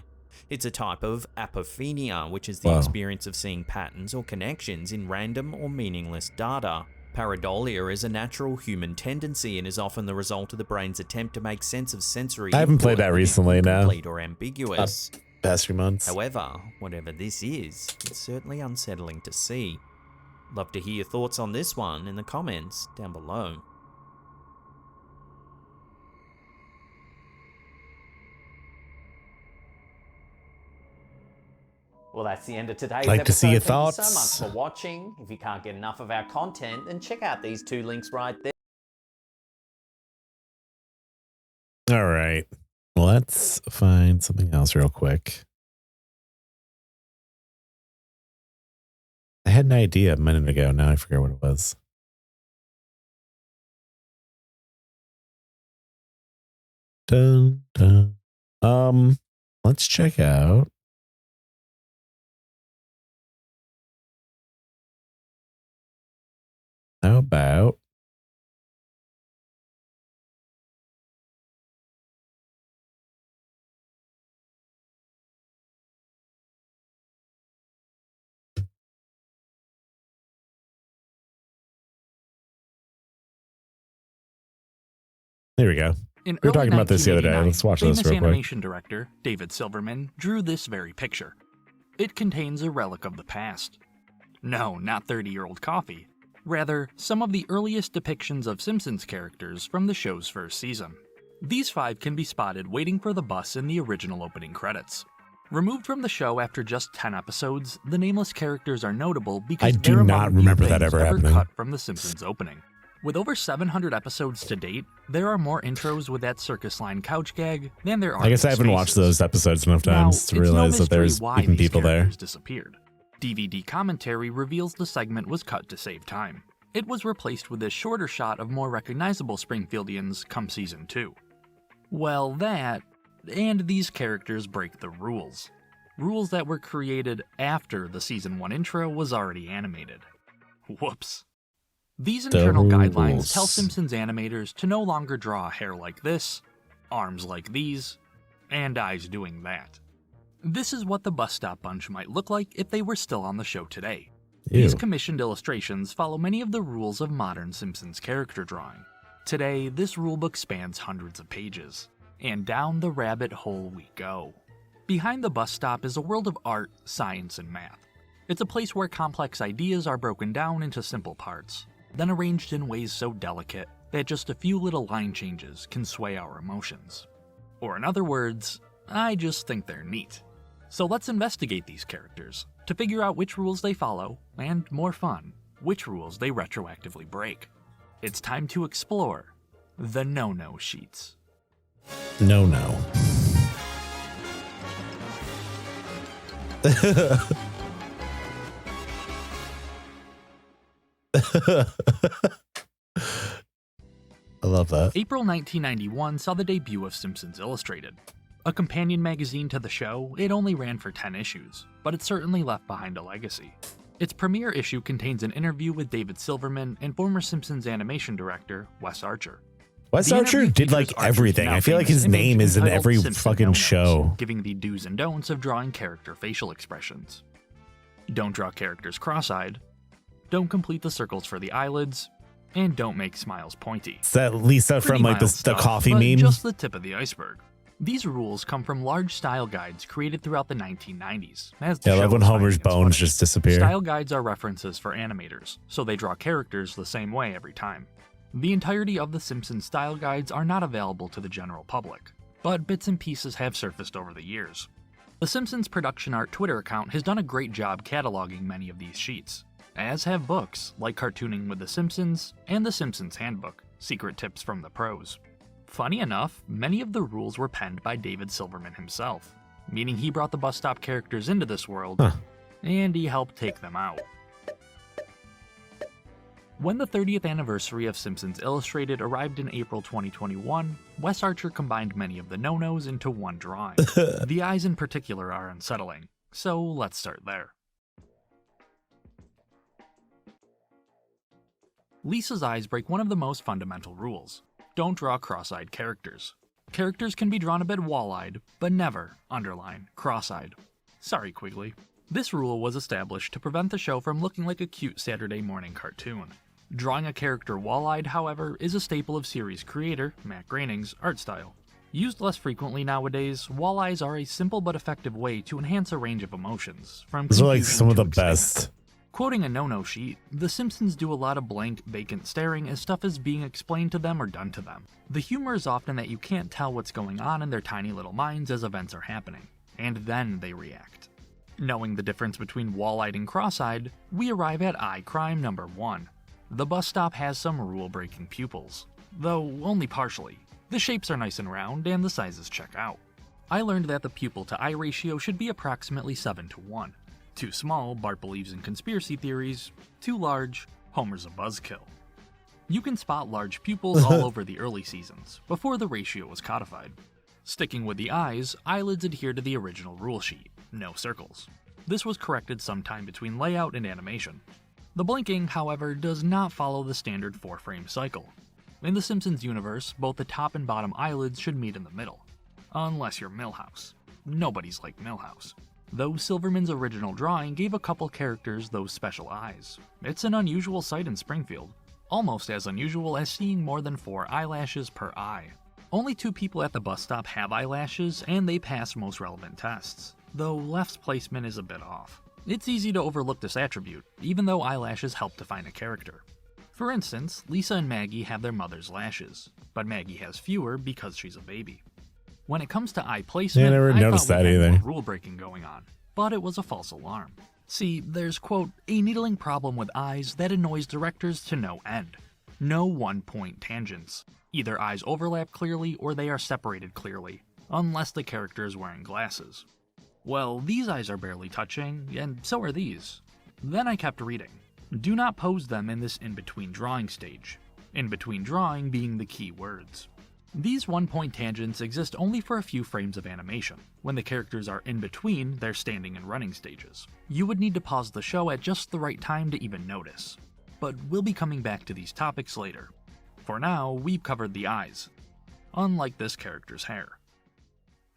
It's a type of apophenia, which is the experience of seeing patterns or connections in random or meaningless data. Pareidolia is a natural human tendency and is often the result of the brain's attempt to make sense of sensory. I haven't played that recently now. Incomplete or ambiguous. Past few months. However, whatever this is, it's certainly unsettling to see. Love to hear your thoughts on this one in the comments down below. Well, that's the end of today's like episode. To see your Thank thoughts. you so much for watching. If you can't get enough of our content, then check out these 2 links right there. All right. Let's find something else real quick. I had an idea a minute ago. Now I forget what it was. Dun, dun. Let's check out. How about there we go. We were talking about this the other day. Let's watch this real quick. Animation director David Silverman drew this very picture. It contains a relic of the past. No, not 30-year-old coffee. Rather, some of the earliest depictions of Simpsons characters from the show's first season. These 5 can be spotted waiting for the bus in the original opening credits. Removed from the show after just 10 episodes, the nameless characters are notable because I do not remember that ever happening. Cut from the Simpsons opening. With over 700 episodes to date, there are more intros with that circus line couch gag than there are. I guess I haven't watched those episodes enough times to realize that there's even people there. Disappeared. DVD commentary reveals the segment was cut to save time. It was replaced with a shorter shot of more recognizable Springfieldians come season 2. Well, that, and these characters break the rules. rules that were created after the Season 1 intro was already animated. Whoops. These internal guidelines tell Simpsons animators to no longer draw hair like this, arms like these, and eyes doing that. This is what the Bus Stop Bunch might look like if they were still on the show today. Ew. These commissioned illustrations follow many of the rules of modern Simpsons character drawing. Today, this rulebook spans hundreds of pages, and down the rabbit hole we go. Behind the bus stop is a world of art, science, and math. It's a place where complex ideas are broken down into simple parts, then arranged in ways so delicate that just a few little line changes can sway our emotions. Or in other words, I just think they're neat. So let's investigate these characters to figure out which rules they follow, and more fun, which rules they retroactively break. It's time to explore the no-no sheets. No. I love that. April 1991 saw the debut of Simpsons Illustrated. A companion magazine to the show, it only ran for 10 issues, but it certainly left behind a legacy. Its premiere issue contains an interview with David Silverman and former Simpsons animation director Wes Archer. Wes Archer did like everything. I feel like his name is in every fucking show. Giving the do's and don'ts of drawing character facial expressions. Don't draw characters cross-eyed. Don't complete the circles for the eyelids. And don't make smiles pointy. Is that Lisa from like the coffee meme? Just the tip of the iceberg. These rules come from large style guides created throughout the 1990s. I love when Homer's bones just disappear. Style guides are references for animators, so they draw characters the same way every time. The entirety of the Simpsons style guides are not available to the general public, but bits and pieces have surfaced over the years. The Simpsons Production Art Twitter account has done a great job cataloging many of these sheets, as have books like Cartooning with the Simpsons and The Simpsons Handbook, Secret Tips from the Pros. Funny enough, many of the rules were penned by David Silverman himself, meaning he brought the bus stop characters into this world, and he helped take them out. When the 30th anniversary of Simpsons Illustrated arrived in April 2021, Wes Archer combined many of the no-nos into one drawing. The eyes in particular are unsettling, so let's start there. Lisa's eyes break one of the most fundamental rules. Don't draw cross-eyed characters. Characters can be drawn a bit wall-eyed, but never, underline, cross-eyed. Sorry, Quigley. This rule was established to prevent the show from looking like a cute Saturday morning cartoon. Drawing a character wall-eyed, however, is a staple of series creator, Matt Groening's, art style. Used less frequently nowadays, wall eyes are a simple but effective way to enhance a range of emotions, from those are like some of the excitement. best. Quoting a no-no sheet, the Simpsons do a lot of blank, vacant staring as stuff is being explained to them or done to them. The humor is often that you can't tell what's going on in their tiny little minds as events are happening, and then they react. Knowing the difference between wall-eyed and cross-eyed, we arrive at eye crime number 1. The bus stop has some rule-breaking pupils, though only partially. The shapes are nice and round, and the sizes check out. I learned that the pupil-to-eye ratio should be approximately 7:1. Too small, Bart believes in conspiracy theories. Too large, Homer's a buzzkill. You can spot large pupils all over the early seasons, before the ratio was codified. Sticking with the eyes, eyelids adhere to the original rule sheet, no circles. This was corrected sometime between layout and animation. The blinking, however, does not follow the standard 4-frame cycle. In the Simpsons universe, both the top and bottom eyelids should meet in the middle. Unless you're Milhouse. Nobody's like Milhouse. Though Silverman's original drawing gave a couple characters those special eyes. It's an unusual sight in Springfield, almost as unusual as seeing more than 4 eyelashes per eye. Only 2 people at the bus stop have eyelashes, and they pass most relevant tests, though left's placement is a bit off. It's easy to overlook this attribute, even though eyelashes help define a character. For instance, Lisa and Maggie have their mother's lashes, but Maggie has fewer because she's a baby. When it comes to eye placement, I never noticed that either. Rule breaking going on, but it was a false alarm. See, there's, quote, a needling problem with eyes that annoys directors to no end. No one-point tangents. Either eyes overlap clearly or they are separated clearly, unless the character is wearing glasses. Well, these eyes are barely touching, and so are these. Then I kept reading. Do not pose them in this in-between drawing stage. In-between drawing being the key words. These one-point tangents exist only for a few frames of animation, when the characters are in between their standing and running stages. You would need to pause the show at just the right time to even notice. But we'll be coming back to these topics later. For now, we've covered the eyes, unlike this character's hair.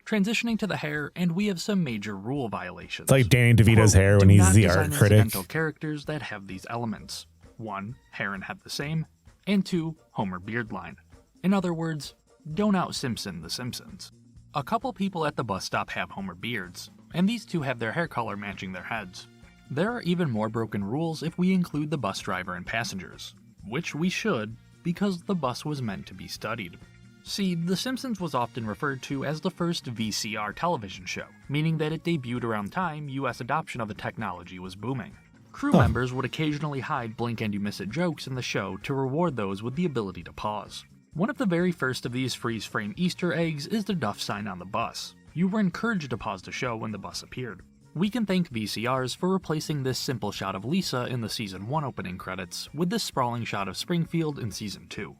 Transitioning to the hair, and we have some major rule violations. It's like Danny DeVito's Quote, hair when do he's not the design art critic. incidental characters that have these elements. 1. Hair and head the same, and 2. Homer beard line. In other words, don't out-Simpson the Simpsons. A couple people at the bus stop have Homer beards, and these two have their hair color matching their heads. There are even more broken rules if we include the bus driver and passengers, which we should, because the bus was meant to be studied. See, The Simpsons was often referred to as the first VCR television show, meaning that it debuted around time US adoption of the technology was booming. Crew members would occasionally hide blink and you miss it jokes in the show to reward those with the ability to pause. One of the very first of these freeze-frame Easter eggs is the Duff sign on the bus. You were encouraged to pause the show when the bus appeared. We can thank VCRs for replacing this simple shot of Lisa in the Season 1 opening credits with this sprawling shot of Springfield in Season 2.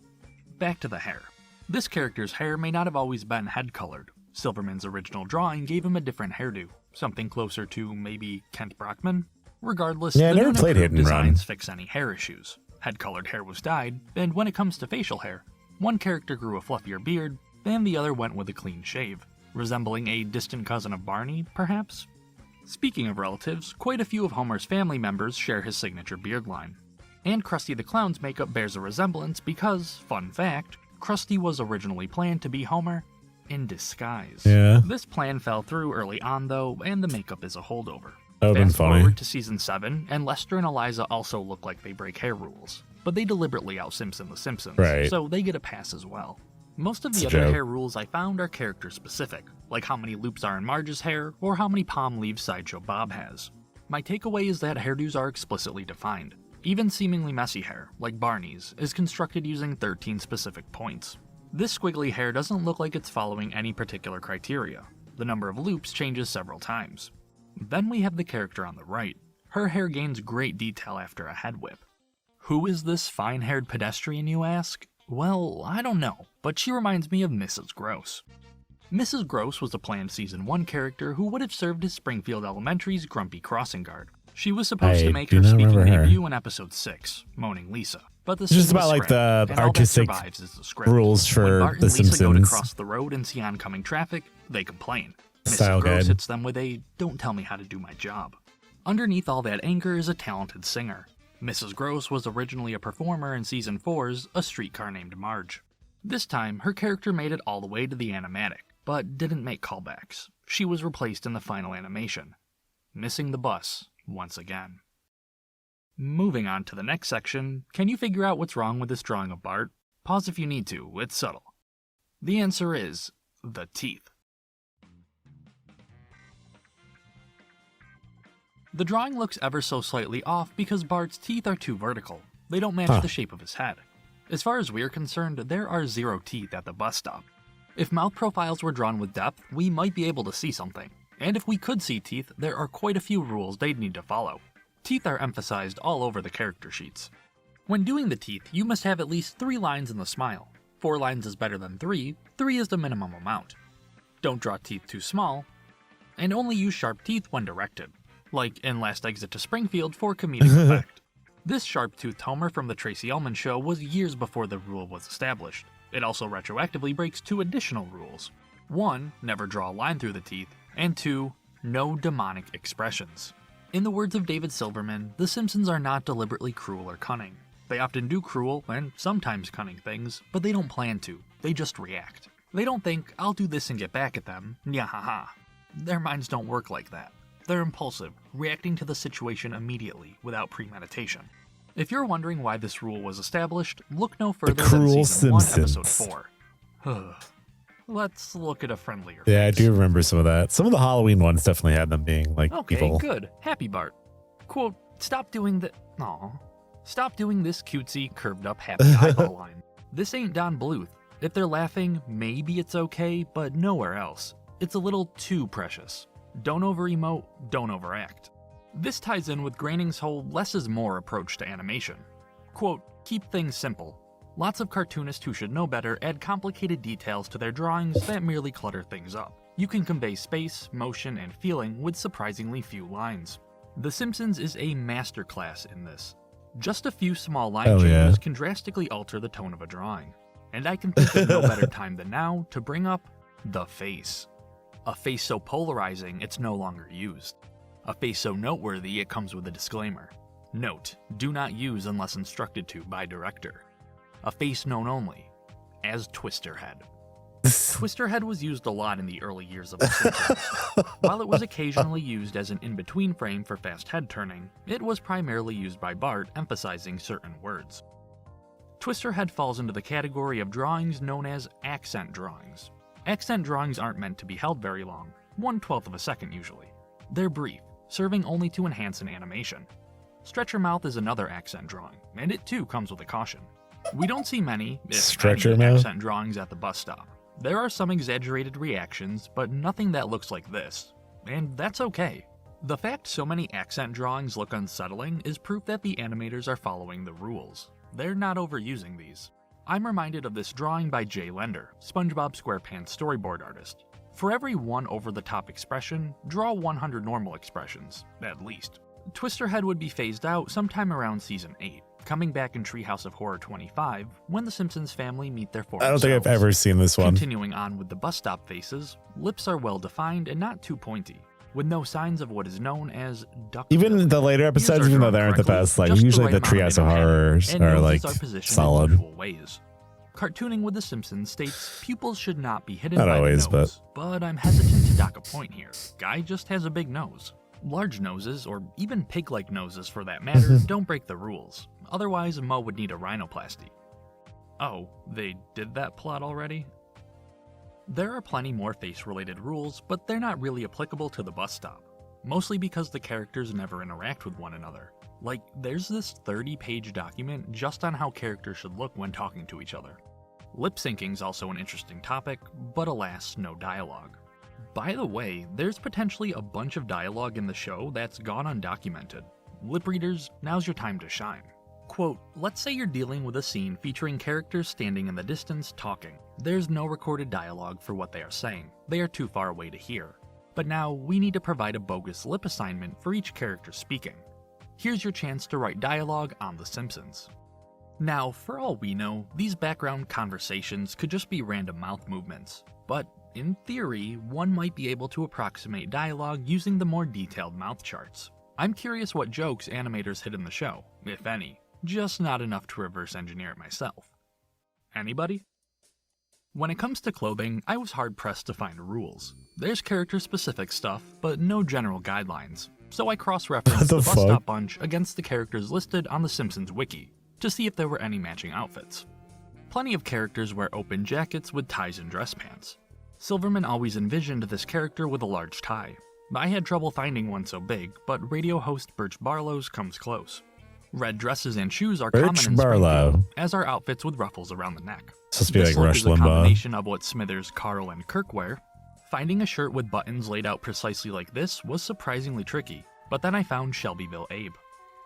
Back to the hair. This character's hair may not have always been head-colored. Silverman's original drawing gave him a different hairdo, something closer to maybe Kent Brockman. Regardless, Yeah, I the never new played Hit improved and Run. designs fix any hair issues. Head-colored hair was dyed, and when it comes to facial hair, one character grew a fluffier beard, and the other went with a clean shave, resembling a distant cousin of Barney, perhaps? Speaking of relatives, quite a few of Homer's family members share his signature beard line. And Krusty the Clown's makeup bears a resemblance because, fun fact, Krusty was originally planned to be Homer in disguise. Yeah. This plan fell through early on though, and the makeup is a holdover. That would've been Fast funny. forward to Season 7, and Lester and Eliza also look like they break hair rules, but they deliberately out-Simpson the Simpsons, Right. so they get a pass as well. Most of the It's a other joke. hair rules I found are character-specific, like how many loops are in Marge's hair, or how many palm leaves Sideshow Bob has. My takeaway is that hairdos are explicitly defined. Even seemingly messy hair, like Barney's, is constructed using 13 specific points. This squiggly hair doesn't look like it's following any particular criteria. The number of loops changes several times. Then we have the character on the right. Her hair gains great detail after a head whip. Who is this fine-haired pedestrian, you ask? Well, I don't know, but she reminds me of Mrs. Gross. Mrs. Gross was a planned Season 1 character who would have served as Springfield Elementary's grumpy crossing guard. She was supposed I to make do her not speaking remember her. debut in Episode 6, Moaning Lisa. But the It's just scene was about, like, the scrapped, and all that artistic survives is the script. rules for when Bart and The Lisa go to Simpsons. cross the road and see oncoming traffic, they complain. Style Mrs. Gross guide. hits them with a, "Don't tell me how to do my job." Underneath all that anger is a talented singer. Mrs. Gross was originally a performer in Season 4's A Streetcar Named Marge. This time, her character made it all the way to the animatic, but didn't make callbacks. She was replaced in the final animation, missing the bus once again. Moving on to the next section, can you figure out what's wrong with this drawing of Bart? Pause if you need to, it's subtle. The answer is the teeth. The drawing looks ever so slightly off because Bart's teeth are too vertical. They don't match the shape of his head. As far as we're concerned, there are 0 teeth at the bus stop. If mouth profiles were drawn with depth, we might be able to see something. And if we could see teeth, there are quite a few rules they'd need to follow. Teeth are emphasized all over the character sheets. When doing the teeth, you must have at least 3 lines in the smile. 4 lines is better than 3, 3 is the minimum amount. Don't draw teeth too small, and only use sharp teeth when directed, like in Last Exit to Springfield for comedic effect. This sharp-toothed Homer from the Tracy Ullman Show was years before the rule was established. It also retroactively breaks 2 additional rules. 1, never draw a line through the teeth, and 2, no demonic expressions. In the words of David Silverman, The Simpsons are not deliberately cruel or cunning. They often do cruel, and sometimes cunning things, but they don't plan to, they just react. They don't think, I'll do this and get back at them, nyahaha. Their minds don't work like that. They're impulsive, reacting to the situation immediately, without premeditation. If you're wondering why this rule was established, look no further than Cruel Season 1, Simpsons. Episode 4. Let's look at a friendlier Yeah, I face. do remember some of that. Some of the Halloween ones definitely had them being like Okay, evil. good. Happy Bart. Quote, stop doing this cutesy, curved up happy eyeball line. This ain't Don Bluth. If they're laughing, maybe it's okay, but nowhere else. It's a little too precious. Don't over-emote, don't overact. This ties in with Groening's whole less is more approach to animation. Quote, keep things simple. Lots of cartoonists who should know better add complicated details to their drawings that merely clutter things up. You can convey space, motion, and feeling with surprisingly few lines. The Simpsons is a masterclass in this. Just a few small line changes can drastically alter the tone of a drawing. And I can think of no better time than now to bring up the face. A face so polarizing it's no longer used. A face so noteworthy it comes with a disclaimer. Note, do not use unless instructed to by director. A face known only as Twister Head. Twister Head was used a lot in the early years of The Simpsons. While it was occasionally used as an in-between frame for fast head turning, it was primarily used by Bart emphasizing certain words. Twister Head falls into the category of drawings known as accent drawings. Accent drawings aren't meant to be held very long, 1/12 of a second usually. They're brief, serving only to enhance an animation. Stretcher Mouth is another accent drawing, and it too comes with a caution. We don't see many, if any, accent drawings at the bus stop. There are some exaggerated reactions, but nothing that looks like this, and that's okay. The fact so many accent drawings look unsettling is proof that the animators are following the rules. They're not overusing these. I'm reminded of this drawing by Jay Lender, SpongeBob SquarePants storyboard artist. For every one over-the-top expression, draw 100 normal expressions, at least. Twister Head would be phased out sometime around Season 8, coming back in Treehouse of Horror 25, when the Simpsons family meet their former I don't think I've selves. ever seen this one. Continuing on with the bus stop faces, lips are well defined and not too pointy, with no signs of what is known as duck. Even the later episodes, even though they aren't the best, like usually the Treehouse of Horrors are like solid. Ways. Cartooning with The Simpsons states pupils should not be hidden Not by always, the nose, but I'm hesitant to dock a point here. Guy just has a big nose. Large noses, or even pig-like noses for that matter, don't break the rules. Otherwise, Mo would need a rhinoplasty. Oh, they did that plot already? There are plenty more face-related rules, but they're not really applicable to the bus stop. Mostly because the characters never interact with one another. Like, there's this 30-page document just on how characters should look when talking to each other. Lip syncing's also an interesting topic, but alas, no dialogue. By the way, there's potentially a bunch of dialogue in the show that's gone undocumented. Lip readers, now's your time to shine. Quote, let's say you're dealing with a scene featuring characters standing in the distance talking. There's no recorded dialogue for what they are saying. They are too far away to hear. But now, we need to provide a bogus lip assignment for each character speaking. Here's your chance to write dialogue on The Simpsons. Now, for all we know, these background conversations could just be random mouth movements. But in theory, one might be able to approximate dialogue using the more detailed mouth charts. I'm curious what jokes animators hid in the show, if any. Just not enough to reverse engineer it myself. Anybody? When it comes to clothing, I was hard-pressed to find rules. There's character-specific stuff, but no general guidelines. So I cross-referenced the Bus Stop Bunch against the characters listed on the Simpsons wiki, to see if there were any matching outfits. Plenty of characters wear open jackets with ties and dress pants. Silverman always envisioned this character with a large tie. I had trouble finding one so big, but radio host Birch Barlow's comes close. Red dresses and shoes are common in Springfield, as are outfits with ruffles around the neck. Supposed to be like Rush Limbaugh. Limbaugh. A combination of what Smithers, Carl, and Kirk wear. Finding a shirt with buttons laid out precisely like this was surprisingly tricky, but then I found Shelbyville Abe.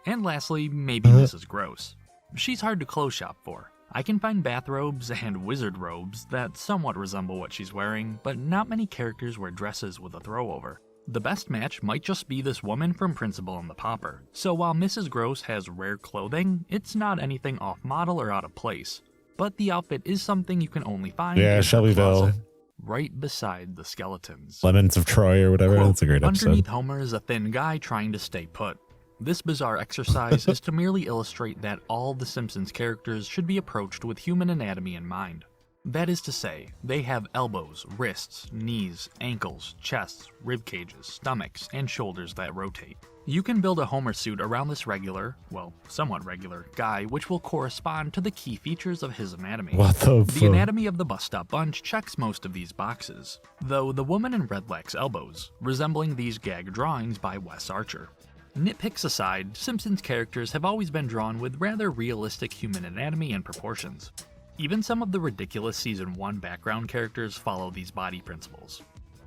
And lastly, maybe Mrs. Gross. She's hard to clothes shop for. I can find bathrobes and wizard robes that somewhat resemble what she's wearing, but not many characters wear dresses with a throwover. The best match might just be this woman from Principal and the Pauper. So while Mrs. Gross has rare clothing, it's not anything off-model or out of place. But the outfit is something you can only find in Shelbyville, closet, right beside the skeletons. Lemons of Troy or whatever. Quote, that's a great episode. Underneath Homer is a thin guy trying to stay put. This bizarre exercise is to merely illustrate that all the Simpsons characters should be approached with human anatomy in mind. That is to say, they have elbows, wrists, knees, ankles, chests, rib cages, stomachs, and shoulders that rotate. You can build a Homer suit around this regular, well, somewhat regular, guy, which will correspond to the key features of his anatomy. What the fuck? The anatomy of the Bus Stop Bunch checks most of these boxes, though the woman in red lacks elbows, resembling these gag drawings by Wes Archer. Nitpicks aside, Simpsons characters have always been drawn with rather realistic human anatomy and proportions. Even some of the ridiculous Season 1 background characters follow these body principles.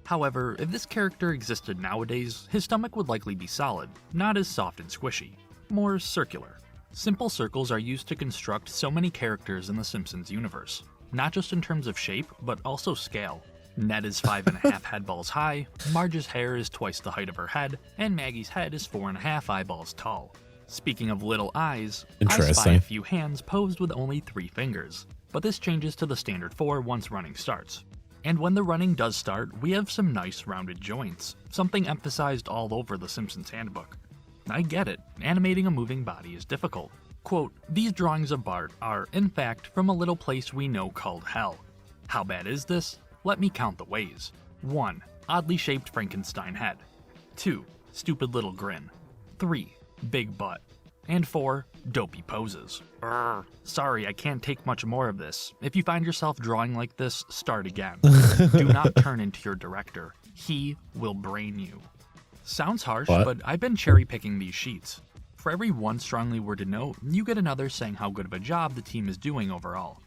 However, if this character existed nowadays, his stomach would likely be solid, not as soft and squishy, more circular. Simple circles are used to construct so many characters in the Simpsons universe, not just in terms of shape, but also scale. Ned is 5.5 head balls high, Marge's hair is twice the height of her head, and Maggie's head is 4.5 eyeballs tall. Speaking of little eyes, I spy a few hands posed with only 3 fingers, but this changes to the standard 4 once running starts. And when the running does start, we have some nice rounded joints, something emphasized all over the Simpsons handbook. I get it, animating a moving body is difficult. Quote, "These drawings of Bart are, in fact, from a little place we know called hell. How bad is this? Let me count the ways. 1. Oddly shaped Frankenstein head. 2. Stupid little grin. 3. Big butt. And 4. Dopey poses. Sorry, I can't take much more of this. If you find yourself drawing like this, start again. Do not turn into your director. He will brain you." Sounds harsh, but I've been cherry-picking these sheets. For every one strongly worded note, you get another saying how good of a job the team is doing overall.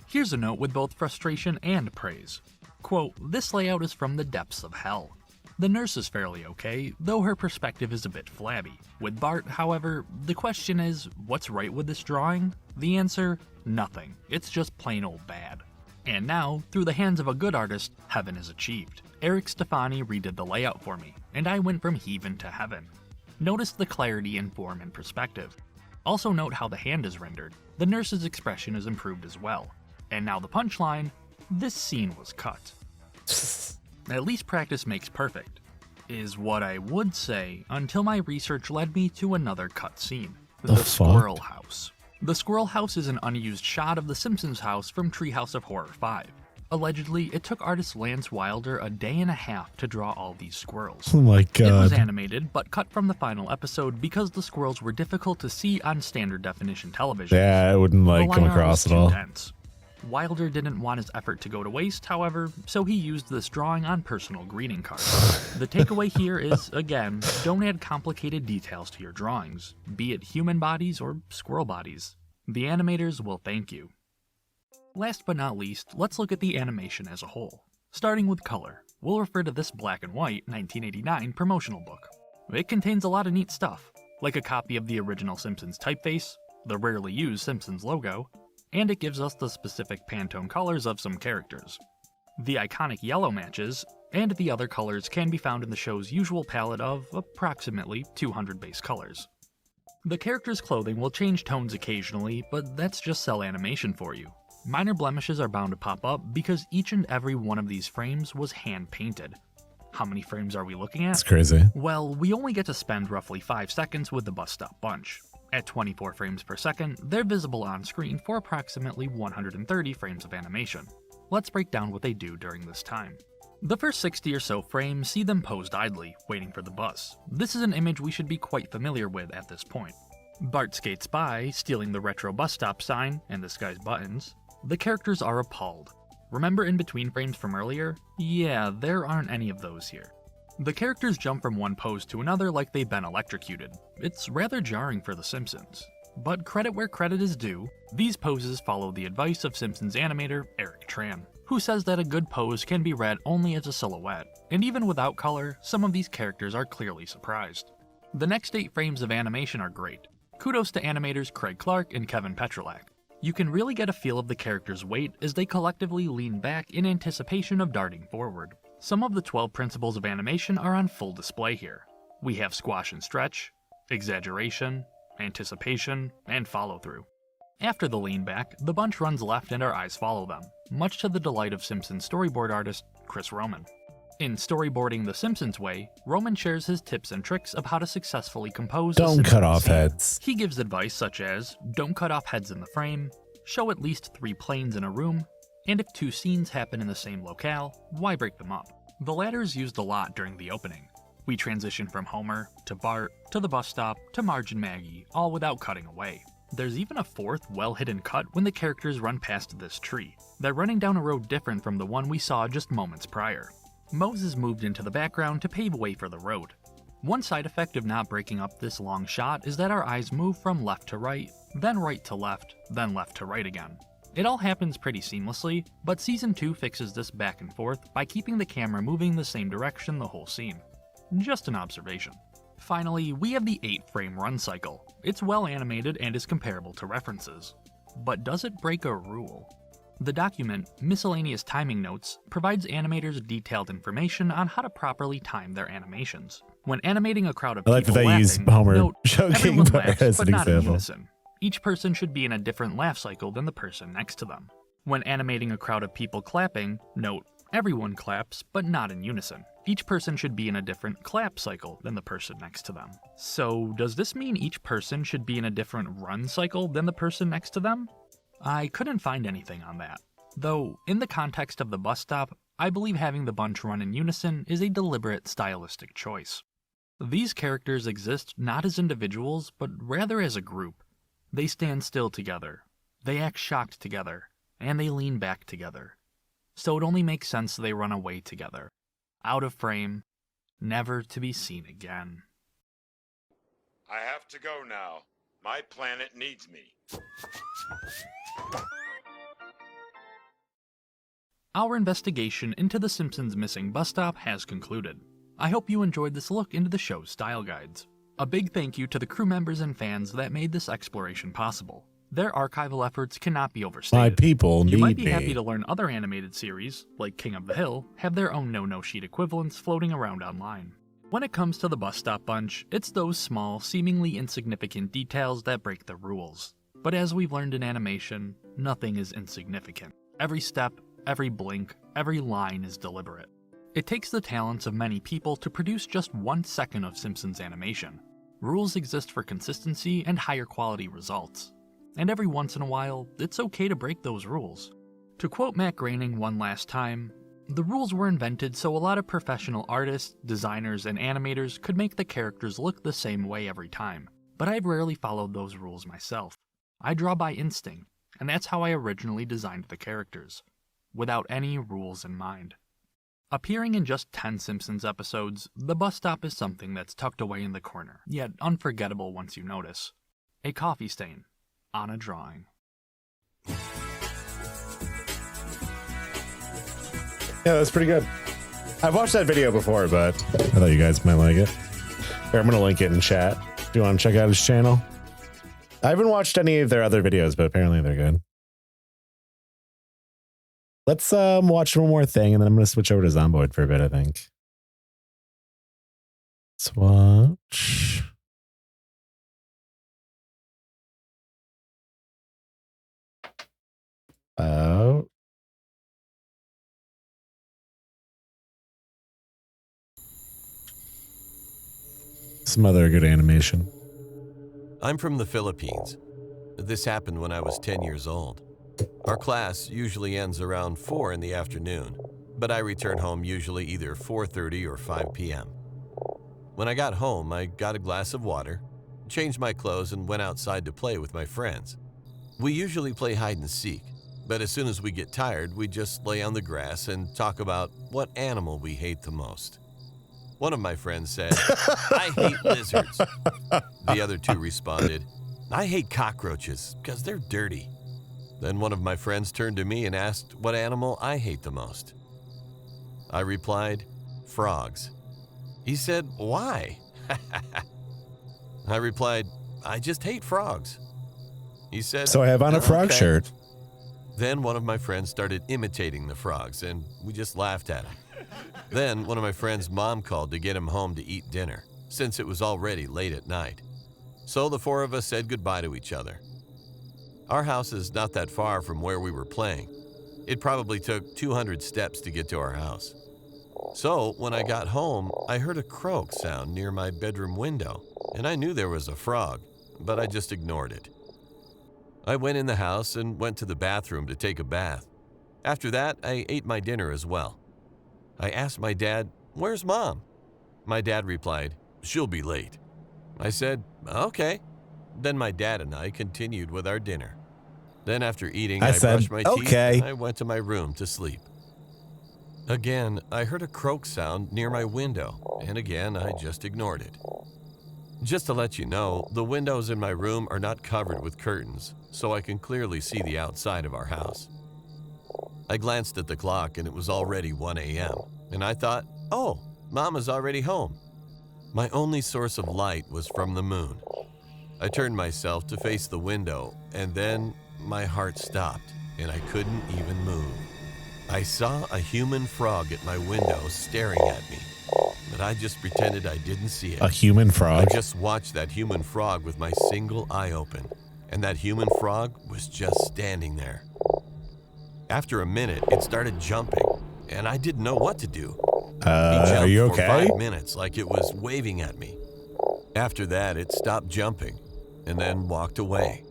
Here's a note with both frustration and praise. Quote, "This layout is from the depths of hell. The nurse is fairly okay, though her perspective is a bit flabby. With Bart, however, the question is, what's right with this drawing? The answer, nothing. It's just plain old bad. And now, through the hands of a good artist, heaven is achieved. Eric Stefani redid the layout for me, and I went from heaven to heaven. Notice the clarity in form and perspective. Also note how the hand is rendered. The nurse's expression is improved as well. And now the punchline, this scene was cut. At least practice makes perfect, is what I would say until my research led me to another cut scene. The Squirrel House. The Squirrel House is an unused shot of the Simpsons house from Treehouse of Horror 5. Allegedly, it took artist Lance Wilder a day and a half to draw all these squirrels. Oh my god. It was animated, but cut from the final episode because the squirrels were difficult to see on standard definition television. Yeah, I wouldn't come across at all. Dense. Wilder didn't want his effort to go to waste, however, so he used this drawing on personal greeting cards. The takeaway here is, again, don't add complicated details to your drawings, be it human bodies or squirrel bodies. The animators will thank you. Last but not least, let's look at the animation as a whole. Starting with color, we'll refer to this black and white 1989 promotional book. It contains a lot of neat stuff, like a copy of the original Simpsons typeface, the rarely used Simpsons logo, and it gives us the specific Pantone colors of some characters. The iconic yellow matches, and the other colors can be found in the show's usual palette of approximately 200 base colors. The characters' clothing will change tones occasionally, but that's just cell animation for you. Minor blemishes are bound to pop up because each and every one of these frames was hand-painted. How many frames are we looking at? That's crazy. Well, we only get to spend roughly 5 seconds with the Bus Stop Bunch. At 24 frames per second, they're visible on screen for approximately 130 frames of animation. Let's break down what they do during this time. The first 60 or so frames see them posed idly, waiting for the bus. This is an image we should be quite familiar with at this point. Bart skates by, stealing the retro bus stop sign and this guy's buttons. The characters are appalled. Remember in between frames from earlier? Yeah, there aren't any of those here. The characters jump from one pose to another like they've been electrocuted. It's rather jarring for The Simpsons. But credit where credit is due, these poses follow the advice of Simpsons animator Eric Tran, who says that a good pose can be read only as a silhouette, and even without color, some of these characters are clearly surprised. The next 8 frames of animation are great. Kudos to animators Craig Clark and Kevin Petrolak. You can really get a feel of the characters' weight as they collectively lean back in anticipation of darting forward. Some of the 12 principles of animation are on full display here. We have squash and stretch, exaggeration, anticipation, and follow-through. After the lean back, the bunch runs left and our eyes follow them, much to the delight of Simpsons storyboard artist Chris Roman. In Storyboarding the Simpsons Way, Roman shares his tips and tricks of how to successfully compose Don't cut off heads. He gives advice such as, don't cut off heads in the frame, show at least 3 planes in a room, and if 2 scenes happen in the same locale, why break them up? The latter is used a lot during the opening. We transition from Homer, to Bart, to the bus stop, to Marge and Maggie, all without cutting away. There's even a 4th well-hidden cut when the characters run past this tree. They're running down a road different from the one we saw just moments prior. Moses moved into the background to pave way for the road. One side effect of not breaking up this long shot is that our eyes move from left to right, then right to left, then left to right again. It all happens pretty seamlessly, but Season 2 fixes this back and forth by keeping the camera moving the same direction the whole scene. Just an observation. Finally, we have the 8-frame run cycle. It's well animated and is comparable to references. But does it break a rule? The document, Miscellaneous Timing Notes, provides animators detailed information on how to properly time their animations. When animating a crowd of I like people that they laughing, use Homer note, joking everyone laughs, as but an not in example. unison. Each person should be in a different laugh cycle than the person next to them. When animating a crowd of people clapping, note, everyone claps, but not in unison. Each person should be in a different clap cycle than the person next to them. So, does this mean each person should be in a different run cycle than the person next to them? I couldn't find anything on that. Though, in the context of the bus stop, I believe having the bunch run in unison is a deliberate stylistic choice. These characters exist not as individuals, but rather as a group. They stand still together, they act shocked together, and they lean back together. So it only makes sense they run away together. Out of frame, never to be seen again. I have to go now. My planet needs me. Our investigation into The Simpsons' missing bus stop has concluded. I hope you enjoyed this look into the show's style guides. A big thank you to the crew members and fans that made this exploration possible. Their archival efforts cannot be overstated. My people You might need be me. happy to learn other animated series, like King of the Hill, have their own no-no sheet equivalents floating around online. When it comes to the bus stop bunch, it's those small, seemingly insignificant details that break the rules. But as we've learned in animation, nothing is insignificant. Every step, every blink, every line is deliberate. It takes the talents of many people to produce just 1 second of Simpsons animation. Rules exist for consistency and higher quality results. And every once in a while, it's okay to break those rules. To quote Matt Groening one last time, the rules were invented so a lot of professional artists, designers, and animators could make the characters look the same way every time. But I've rarely followed those rules myself. I draw by instinct, and that's how I originally designed the characters, without any rules in mind. Appearing in just 10 Simpsons episodes, the bus stop is something that's tucked away in the corner, yet unforgettable once you notice. A coffee stain on a drawing. Yeah, that's pretty good. I've watched that video before, but I thought you guys might like it. Here, I'm going to link it in chat. Do you want to check out his channel? I haven't watched any of their other videos, but apparently they're good. Let's watch one more thing, and then I'm going to switch over to Zomboid for a bit, I think. Let's watch. Some other good animation. I'm from the Philippines. This happened when I was 10 years old. Our class usually ends around 4 in the afternoon, but I return home usually either 4:30 or 5 p.m. When I got home, I got a glass of water, changed my clothes, and went outside to play with my friends. We usually play hide and seek, but as soon as we get tired, we just lay on the grass and talk about what animal we hate the most. One of my friends said, "I hate lizards." The other two responded, "I hate cockroaches because they're dirty." Then one of my friends turned to me and asked what animal I hate the most. I replied, "Frogs." He said, "Why?" I replied, "I just hate frogs." He said, So I have on a frog "Okay." shirt. Then one of my friends started imitating the frogs, and we just laughed at him. Then one of my friend's mom called to get him home to eat dinner, since it was already late at night. So the four of us said goodbye to each other. Our house is not that far from where we were playing. It probably took 200 steps to get to our house. So when I got home, I heard a croak sound near my bedroom window, and I knew there was a frog, but I just ignored it. I went in the house and went to the bathroom to take a bath. After that, I ate my dinner as well. I asked my dad, "Where's Mom?" My dad replied, "She'll be late." I said, "Okay." Then my dad and I continued with our dinner. Then after eating, I said, brushed my teeth "Okay." and I went to my room to sleep. Again, I heard a croak sound near my window, and again, I just ignored it. Just to let you know, the windows in my room are not covered with curtains, so I can clearly see the outside of our house. I glanced at the clock and it was already 1 a.m., and I thought, "Oh, Mom is already home." My only source of light was from the moon. I turned myself to face the window, and then my heart stopped, and I couldn't even move. I saw a human frog at my window staring at me, but I just pretended I didn't see it. A human frog? I just watched that human frog with my single eye open, and that human frog was just standing there. After a minute, it started jumping, and I didn't know what to do. Are you For okay? 5 minutes like it was waving at me. After that, it stopped jumping and then walked away.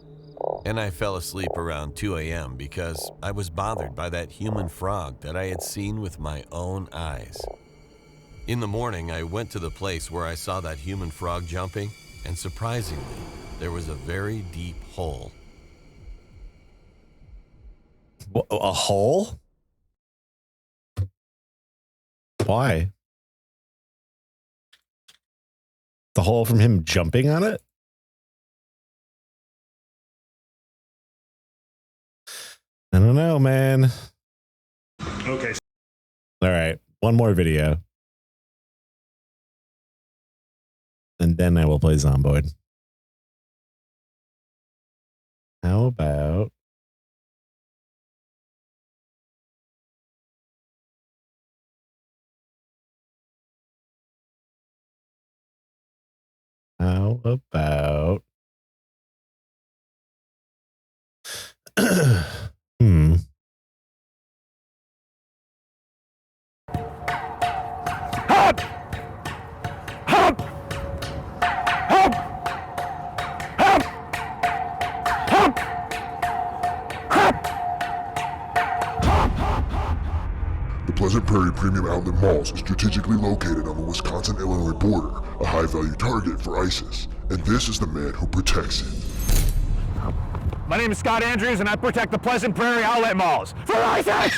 And I fell asleep around 2 a.m. because I was bothered by that human frog that I had seen with my own eyes. In the morning, I went to the place where I saw that human frog jumping, and surprisingly, there was a very deep hole. A hole? Why? The hole from him jumping on it? I don't know, man. Okay. All right. One more video. And then I will play Zomboid. How about... How about... Hop! Hop! Hop! Hop! Hop! The Pleasant Prairie Premium Outlet Malls is strategically located on the Wisconsin-Illinois border, a high-value target for ISIS, and this is the man who protects it. My name is Scott Andrews, and I protect the Pleasant Prairie Outlet Malls for ISIS!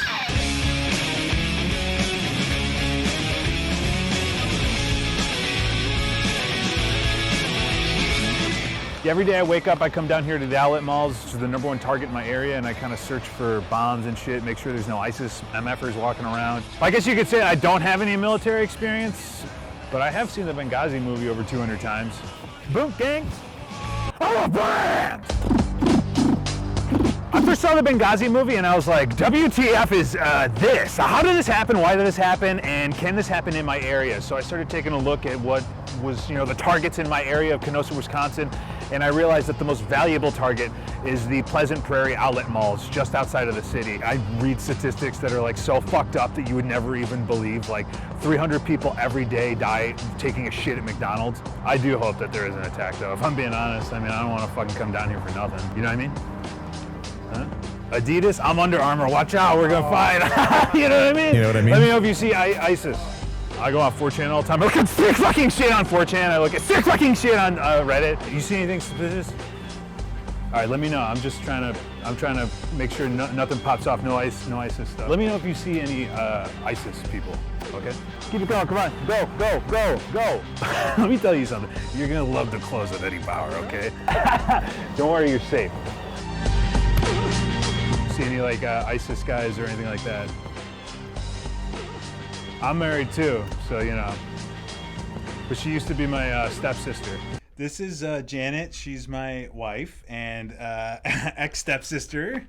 Every day I wake up, I come down here to the outlet malls, which is the #1 target in my area, and I kind of search for bombs and shit, make sure there's no ISIS MFers walking around. I guess you could say I don't have any military experience, but I have seen the Benghazi movie over 200 times. Boom, gang! I'm a brand! I first saw the Benghazi movie and I was like, WTF is this? How did this happen? Why did this happen? And can this happen in my area? So I started taking a look at what was, the targets in my area of Kenosha, Wisconsin, and I realized that the most valuable target is the Pleasant Prairie outlet malls just outside of the city. I read statistics that are like so fucked up that you would never even believe. Like 300 people every day die taking a shit at McDonald's. I do hope that there is an attack though. If I'm being honest, I don't want to fucking come down here for nothing. You know what I mean? Huh? Adidas, I'm Under Armour. Watch out, we're gonna fight. You know what I mean? You know what I mean? Let me know if you see ISIS. I go on 4chan all the time. I look at sick fucking shit on 4chan. I look at sick fucking shit on Reddit. You see anything suspicious? All right, let me know. I'm trying to make sure nothing pops off. No ISIS stuff. Let me know if you see any ISIS people. Okay? Keep it going. Come on. Go, go, go, go. Let me tell you something. You're gonna love the clothes of Eddie Bauer. Okay? Don't worry, you're safe. See any like ISIS guys or anything like that? I'm married too, so but she used to be my stepsister. This is Janet. She's my wife and ex-stepsister.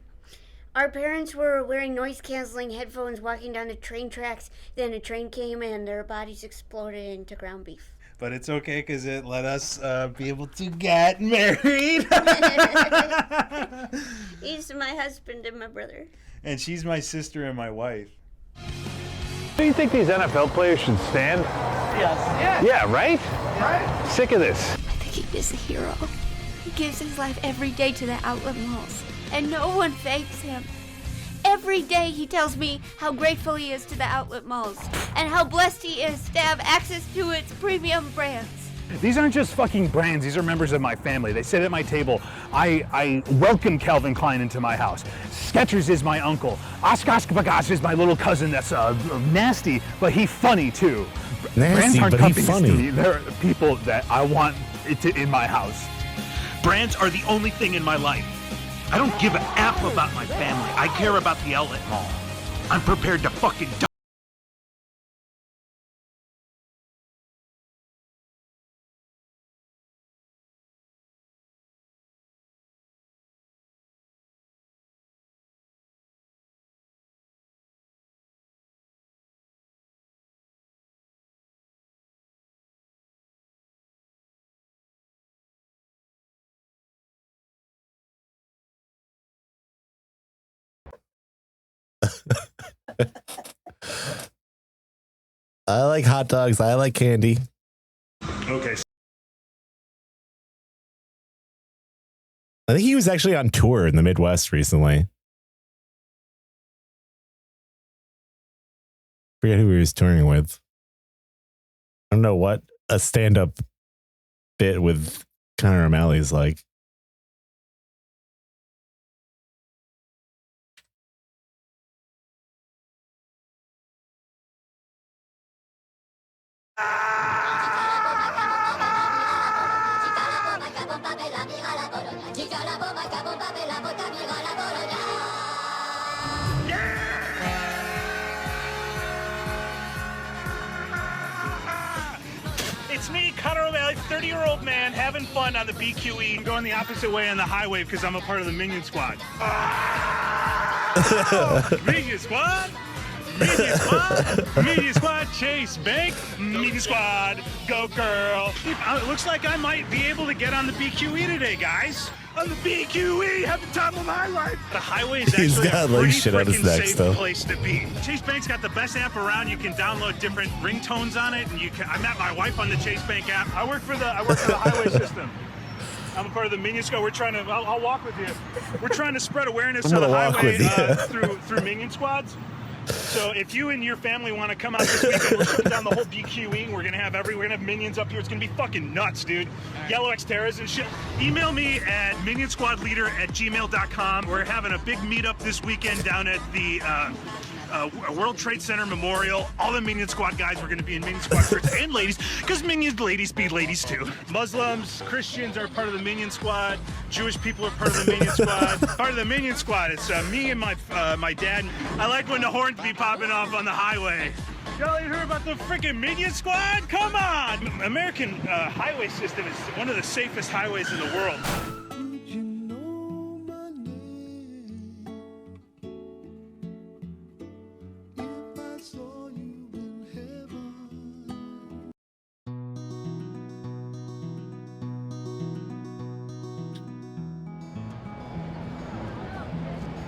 Our parents were wearing noise-canceling headphones walking down the train tracks. Then a train came and their bodies exploded into ground beef. But it's okay because it let us be able to get married. He's my husband and my brother. And she's my sister and my wife. Do you think these NFL players should stand? Yes. Yeah, right? Right. Sick of this. I think he is a hero. He gives his life every day to the outlet malls, and no one thanks him. Every day he tells me how grateful he is to the outlet malls, and how blessed he is to have access to its premium brands. These aren't just fucking brands, these are members of my family. They sit at my table. I welcome Calvin Klein into my house. Skechers is my uncle. Oshkosh is my little cousin that's nasty, but he funny too. Nasty, but he funny. They're people that I want in my house. Brands are the only thing in my life. I don't give a F about my family. I care about the outlet mall. I'm prepared to fucking die. I like hot dogs. I like candy. Okay. I think he was actually on tour in the Midwest recently. Forget who he was touring with. I don't know what a stand-up bit with Connor O'Malley is like. It's me, Connor O'Malley, 30-year-old man, having fun on the BQE. I'm going the opposite way on the highway because I'm a part of the Minion Squad. Minion Squad! Minion Squad! Minion Squad, Chase Bank! Minion Squad, go girl! It looks like I might be able to get on the BQE today, guys. On the BQE, have the time of my life. The highway is He's actually got, a like, pretty shit on his freaking neck safe still. place to be. Chase Bank's got the best app around. You can download different ringtones on it, and you can. I met my wife on the Chase Bank app. I work for the highway system. I'm a part of the Minion Squad. We're trying to. I'll walk with you. We're trying to spread awareness I'm to the gonna walk highway with you. through Minion Squads. So if you and your family want to come out this weekend, we're shutting down the whole BQE. We're gonna have minions up here. It's gonna be fucking nuts, dude. Yellow Xterras and shit. Email me at minionsquadleader@gmail.com. We're having a big meetup this weekend down at the World Trade Center Memorial. All the Minion Squad guys were gonna be in Minion Squad shirts, and ladies, because Minions ladies be ladies too. Muslims, Christians are part of the Minion Squad. Jewish people are part of the Minion Squad. Part of the Minion Squad. It's me and my dad. I like when the horns be popping off on the highway. Y'all ain't heard about the freaking Minion Squad? Come on! American highway system is one of the safest highways in the world.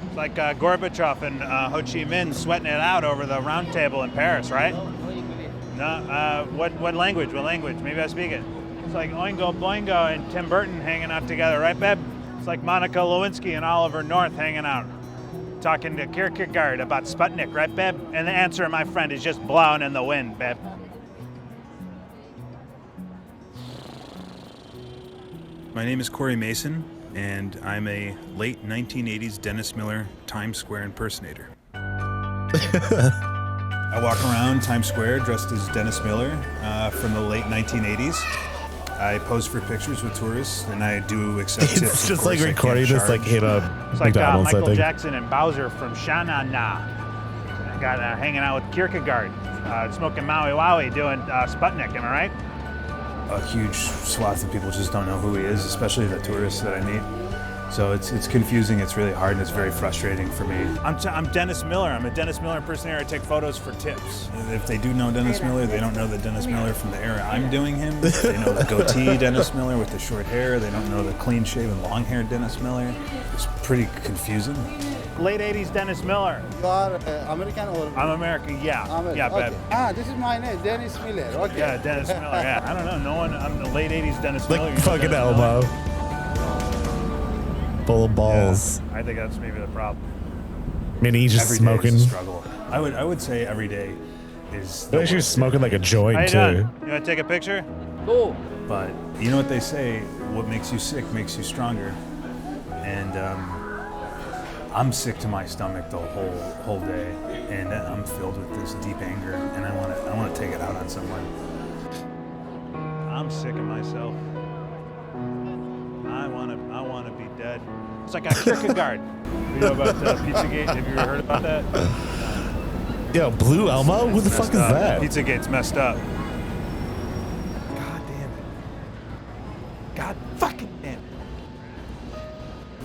It's like Gorbachev and Ho Chi Minh sweating it out over the round table in Paris, right? No, what language? What language? Maybe I speak it. It's like Oingo Boingo and Tim Burton hanging out together, right, babe? It's like Monica Lewinsky and Oliver North hanging out, talking to Kierkegaard about Sputnik, right, babe? And the answer, my friend, is just blowing in the wind, babe. My name is Corey Mason, and I'm a late 1980s Dennis Miller Times Square impersonator. I walk around Times Square dressed as Dennis Miller from the late 1980s. I pose for pictures with tourists, and I do accept tips. It's just like recording this like in a It's like McDonald's, I Michael think. Jackson and Bowser from Sha-Na-Na. Got hanging out with Kierkegaard, smoking Maui Wowie, doing Sputnik, am I right? A huge swath of people just don't know who he is, especially the tourists that I meet. So it's confusing, it's really hard, and it's very frustrating for me. I'm Dennis Miller. I'm a Dennis Miller impersonator. I take photos for tips. If they do know Dennis Miller, they don't know the Dennis Miller from the era I'm doing him. They know the goatee Dennis Miller with the short hair. They don't know the clean-shaven, long-haired Dennis Miller. It's pretty confusing. Late 80s Dennis Miller. You are American or? I'm American, yeah. Yeah, okay. babe. This is my name, Dennis Miller. Okay. Yeah, Dennis Miller, yeah. I don't know, no one, I'm the late 80s Dennis Miller. Like You know fucking Dennis Miller? Elmo. Full of balls. Yeah, I think that's maybe the problem. I mean, he's just Every day smoking. is a struggle. I would say every day is. I wish he was smoking like a joint How you too. doing? You want to take a picture? Cool. But you know what they say, what makes you sick makes you stronger. And I'm sick to my stomach the whole day, and I'm filled with this deep anger, and I want to take it out on someone. I'm sick of myself. I want to be dead. It's like a Kierkegaard. You know about Pizzagate? Have you ever heard about that? Yo, Blue Elmo? Who the fuck is that? Pizzagate's messed up. God damn it. God fucking damn it.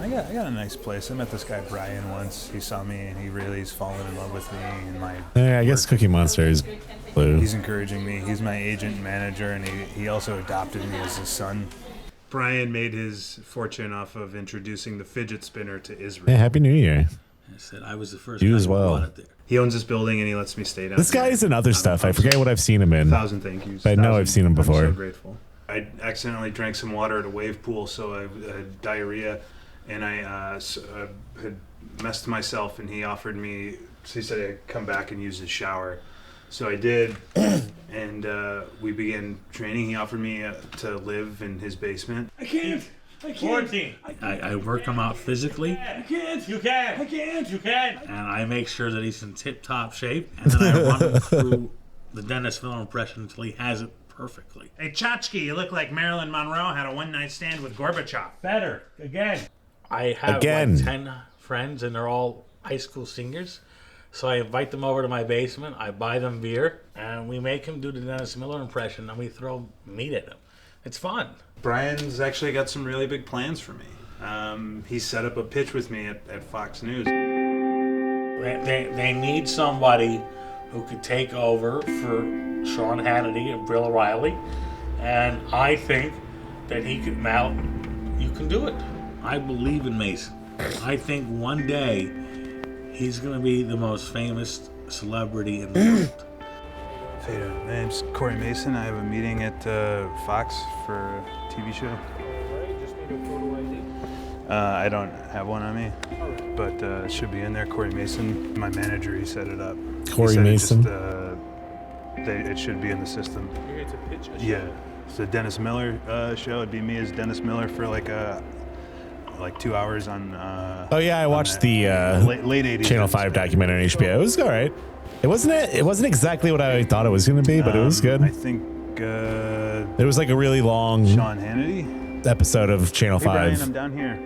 I got a nice place. I met this guy Brian once. He saw me and he's fallen in love with me and my. Yeah, I guess Cookie Monster is blue. He's encouraging me. He's my agent and manager, and he also adopted me as his son. Brian made his fortune off of introducing the fidget spinner to Israel. Yeah, Happy New Year. I said I was the first You guy as who brought well. it there. He owns this building and he lets me stay down. This guy is in other stuff. I forget what I've seen him in. 1,000 thank yous. I know I've seen him before. I'm so grateful. I accidentally drank some water at a wave pool, so I had diarrhea, and I had messed myself. And he offered me. So he said I'd come back and use his shower. So I did, and we began training. He offered me to live in his basement. I can't. 14. I work him out physically. You can't. You can. I can't. You can. And I make sure that he's in tip-top shape, and then I run him through the Dennis Miller impression until he has it perfectly. Hey, Chachki, you look like Marilyn Monroe had a one-night stand with Gorbachev. Better. Again. I have Again. like 10 friends, and they're all high school singers. So I invite them over to my basement, I buy them beer, and we make him do the Dennis Miller impression, and we throw meat at him. It's fun. Brian's actually got some really big plans for me. He set up a pitch with me at Fox News. They need somebody who could take over for Sean Hannity and Bill O'Reilly, and I think that he could. Mal, you can do it. I believe in Mason. I think one day he's going to be the most famous celebrity in the world. Fada, my name's Corey Mason. I have a meeting at Fox for a TV show. I don't have one on me, but it should be in there. Corey Mason, my manager, he set it up. Corey Mason? It should be in the system. You're here to pitch a show. Yeah, it's a Dennis Miller show. It'd be me as Dennis Miller for like 2 hours on. Oh yeah, I watched the late 80s Channel 5 documentary on HBO. It was all right. It wasn't exactly what I thought it was going to be, but it was good. I think it was like a really long Sean Hannity episode of Channel Hey 5. Brian, I'm down here.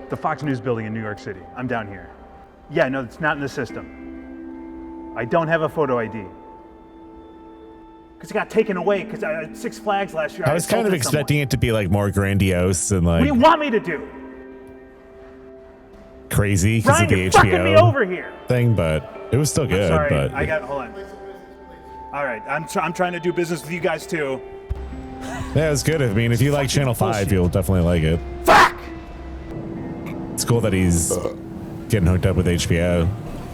The Fox News building in New York City. I'm down here. Yeah, no, it's not in the system. I don't have a photo ID. Because it got taken away because at Six Flags last year. I was kind of expecting it to be like more grandiose and like What do you want me to do? crazy because of Brian, the you're fucking me over here. thing, but it was still good. Sorry, but hold on. All right, I'm trying to do business with you guys too. yeah, it was good. I mean, if you like Channel 5, you'll definitely like it. Fuck! It's cool that he's getting hooked up with HBO.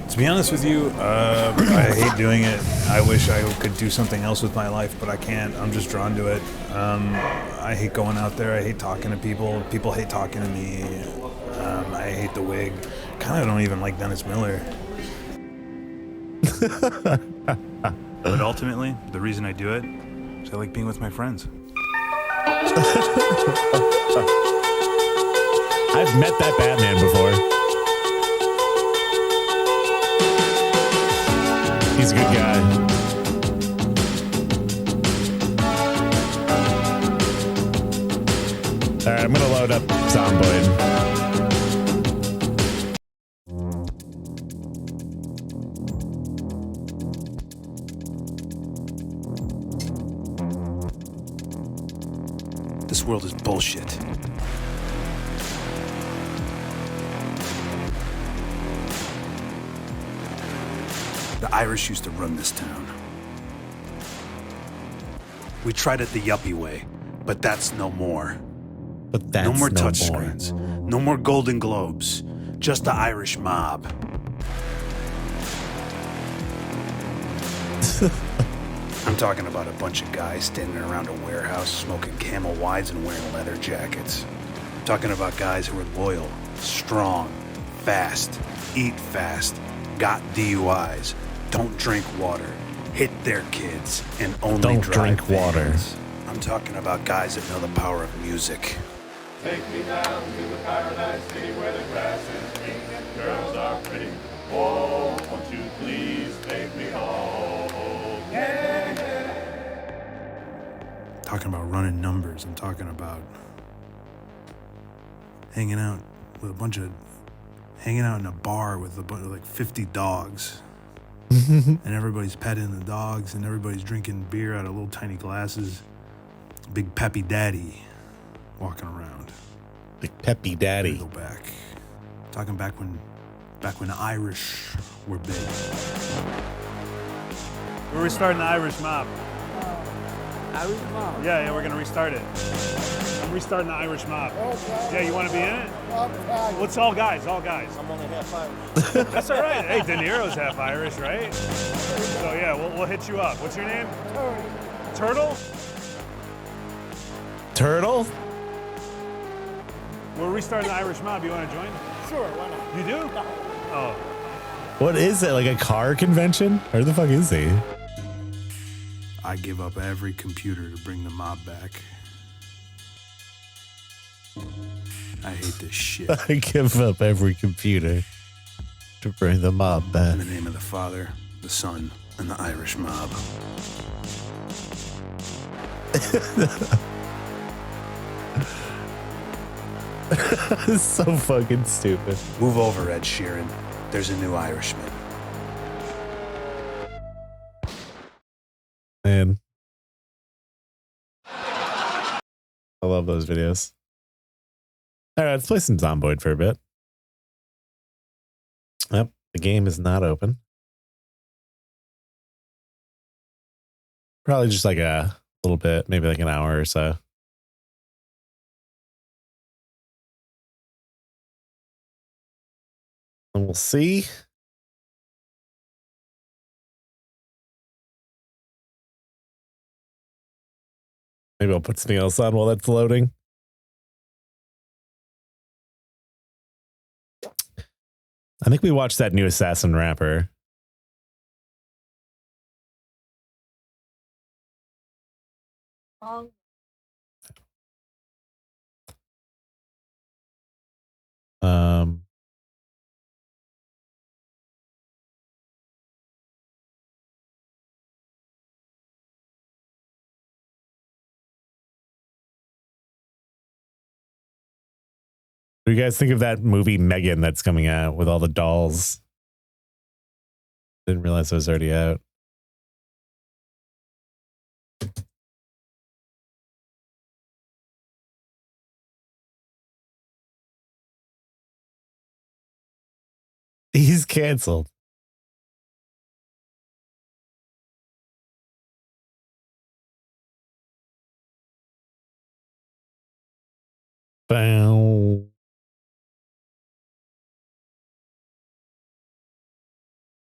To be honest with you, I hate doing it. I wish I could do something else with my life, but I can't. I'm just drawn to it. I hate going out there. I hate talking to people. People hate talking to me. I hate the wig. Kind of don't even like Dennis Miller. But ultimately, the reason I do it is I like being with my friends. I've met that Batman before. He's a good guy. All right, I'm gonna load up Zomboid. This world is bullshit. The Irish used to run this town. We tried it the yuppie way, but that's no more. But that's no more touchscreens. No more Golden Globes. Just the Irish mob. I'm talking about a bunch of guys standing around a warehouse smoking Camel Wides and wearing leather jackets. I'm talking about guys who are loyal, strong, fast, eat fast, got DUIs, don't drink water, hit their kids, and only Don't drive drink water. vans. I'm talking about guys that know the power of music. Take me down to the paradise city where the grass is green and girls are pretty. Oh, won't you please take me home? Yeah. Talking about running numbers. I'm talking about hanging out in a bar with a bunch of like 50 dogs. And everybody's petting the dogs and everybody's drinking beer out of little tiny glasses. Big Peppy Daddy walking around. Big Peppy Daddy. Go back. Talking back when the Irish were big. We're restarting the Irish mob. Irish mob? Yeah, we're gonna restart it. I'm restarting the Irish Mob. Yeah, you want to be in it? What's all guys? All guys. I'm only half Irish. That's all right. Hey, De Niro's half Irish, right? So yeah, we'll hit you up. What's your name? Turtle. Turtle? We're restarting the Irish Mob. You want to join? Sure, why not? You do? Oh. What is it? Like a car convention? Where the fuck is he? I give up every computer to bring the mob back. I hate this shit. I give up every computer to bring the mob back. In the name of the Father, the Son, and the Irish Mob. It's so fucking stupid. Move over, Ed Sheeran. There's a new Irishman. Man. I love those videos. All right, let's play some Zomboid for a bit. Yep, the game is not open. Probably just like a little bit, maybe like an hour or so. And we'll see. Maybe I'll put something else on while that's loading. I think we watched that new Assassin Rapper. What do you guys think of that movie Megan that's coming out with all the dolls? Didn't realize it was already out. He's canceled. Bow.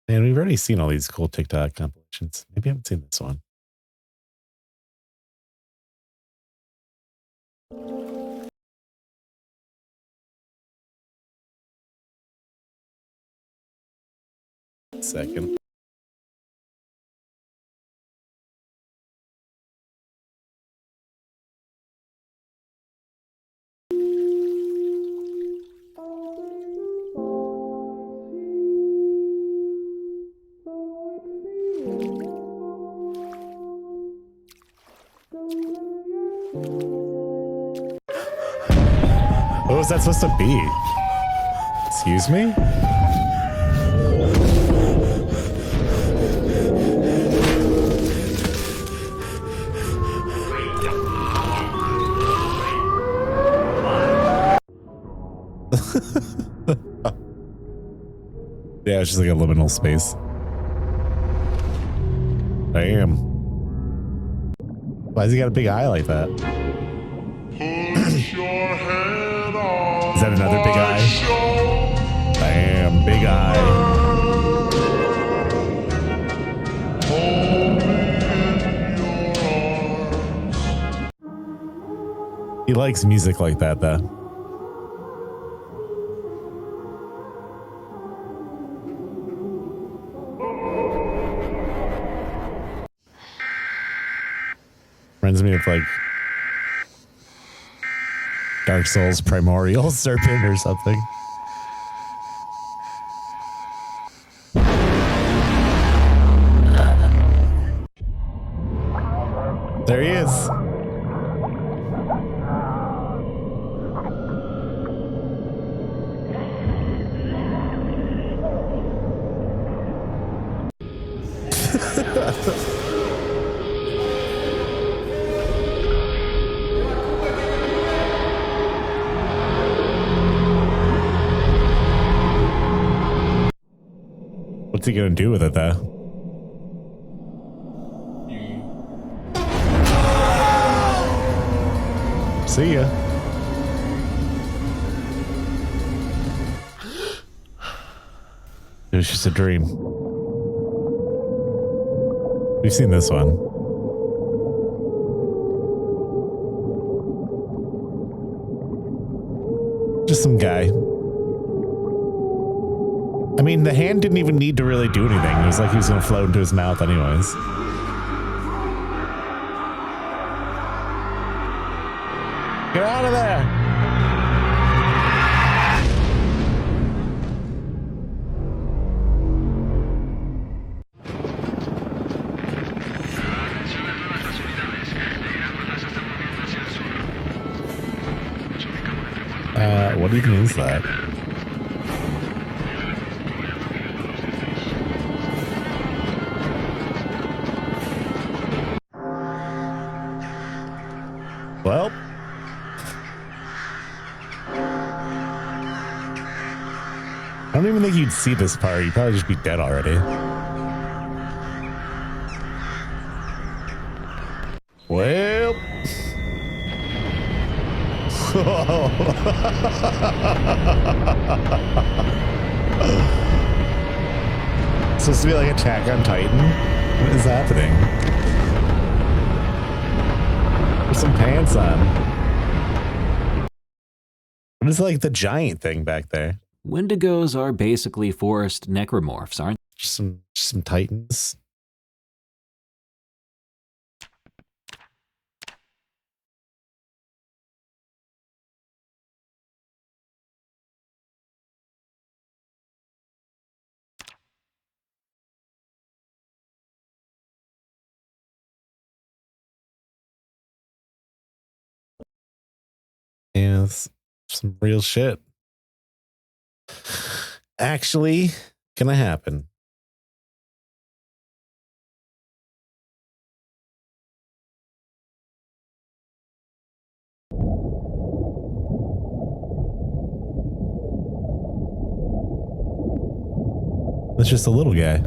Man, we've already seen all these cool TikTok compilations. Maybe I haven't seen this one. Second. What was that supposed to be? Excuse me? Yeah, it's just like a liminal space. Damn. Why has he got a big eye like that? Is that another big eye? Damn, big eye. He likes music like that, though. Reminds me of like Dark Souls Primordial Serpent or something. There he is. What's he gonna do with it, though? See ya. It was just a dream. We've seen this one. Just some guy. I mean, the hand didn't even need to really do anything. It was like he was going to float into his mouth anyways. Get out of there! What even is that? Well, I don't even think you'd see this part. You'd probably just be dead already. Well. Supposed to be like Attack on Titan? What is happening? Put some pants on. What is like the giant thing back there? Wendigos are basically forest necromorphs, aren't they? Just some titans. Yeah, it's some real shit. Actually, gonna happen. It's just a little guy.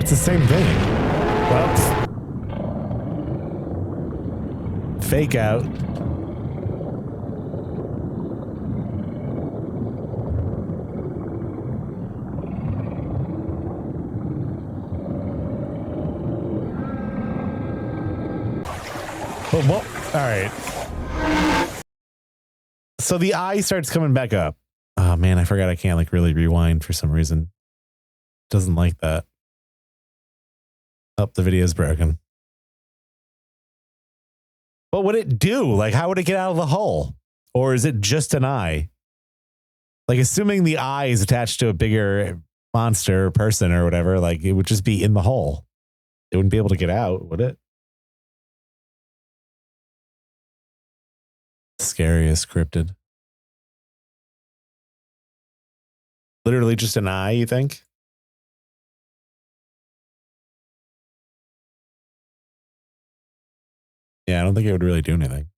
It's the same thing. Well, fake out. Oh, well, all right. So the eye starts coming back up. Oh man, I forgot I can't like really rewind for some reason. Doesn't like that. Oh, the video's broken. What would it do? Like, how would it get out of the hull? Or is it just an eye? Like, assuming the eye is attached to a bigger monster or person or whatever, like, it would just be in the hull. It wouldn't be able to get out, would it? Scariest cryptid. Literally just an eye, you think? Yeah, I don't think it would really do anything.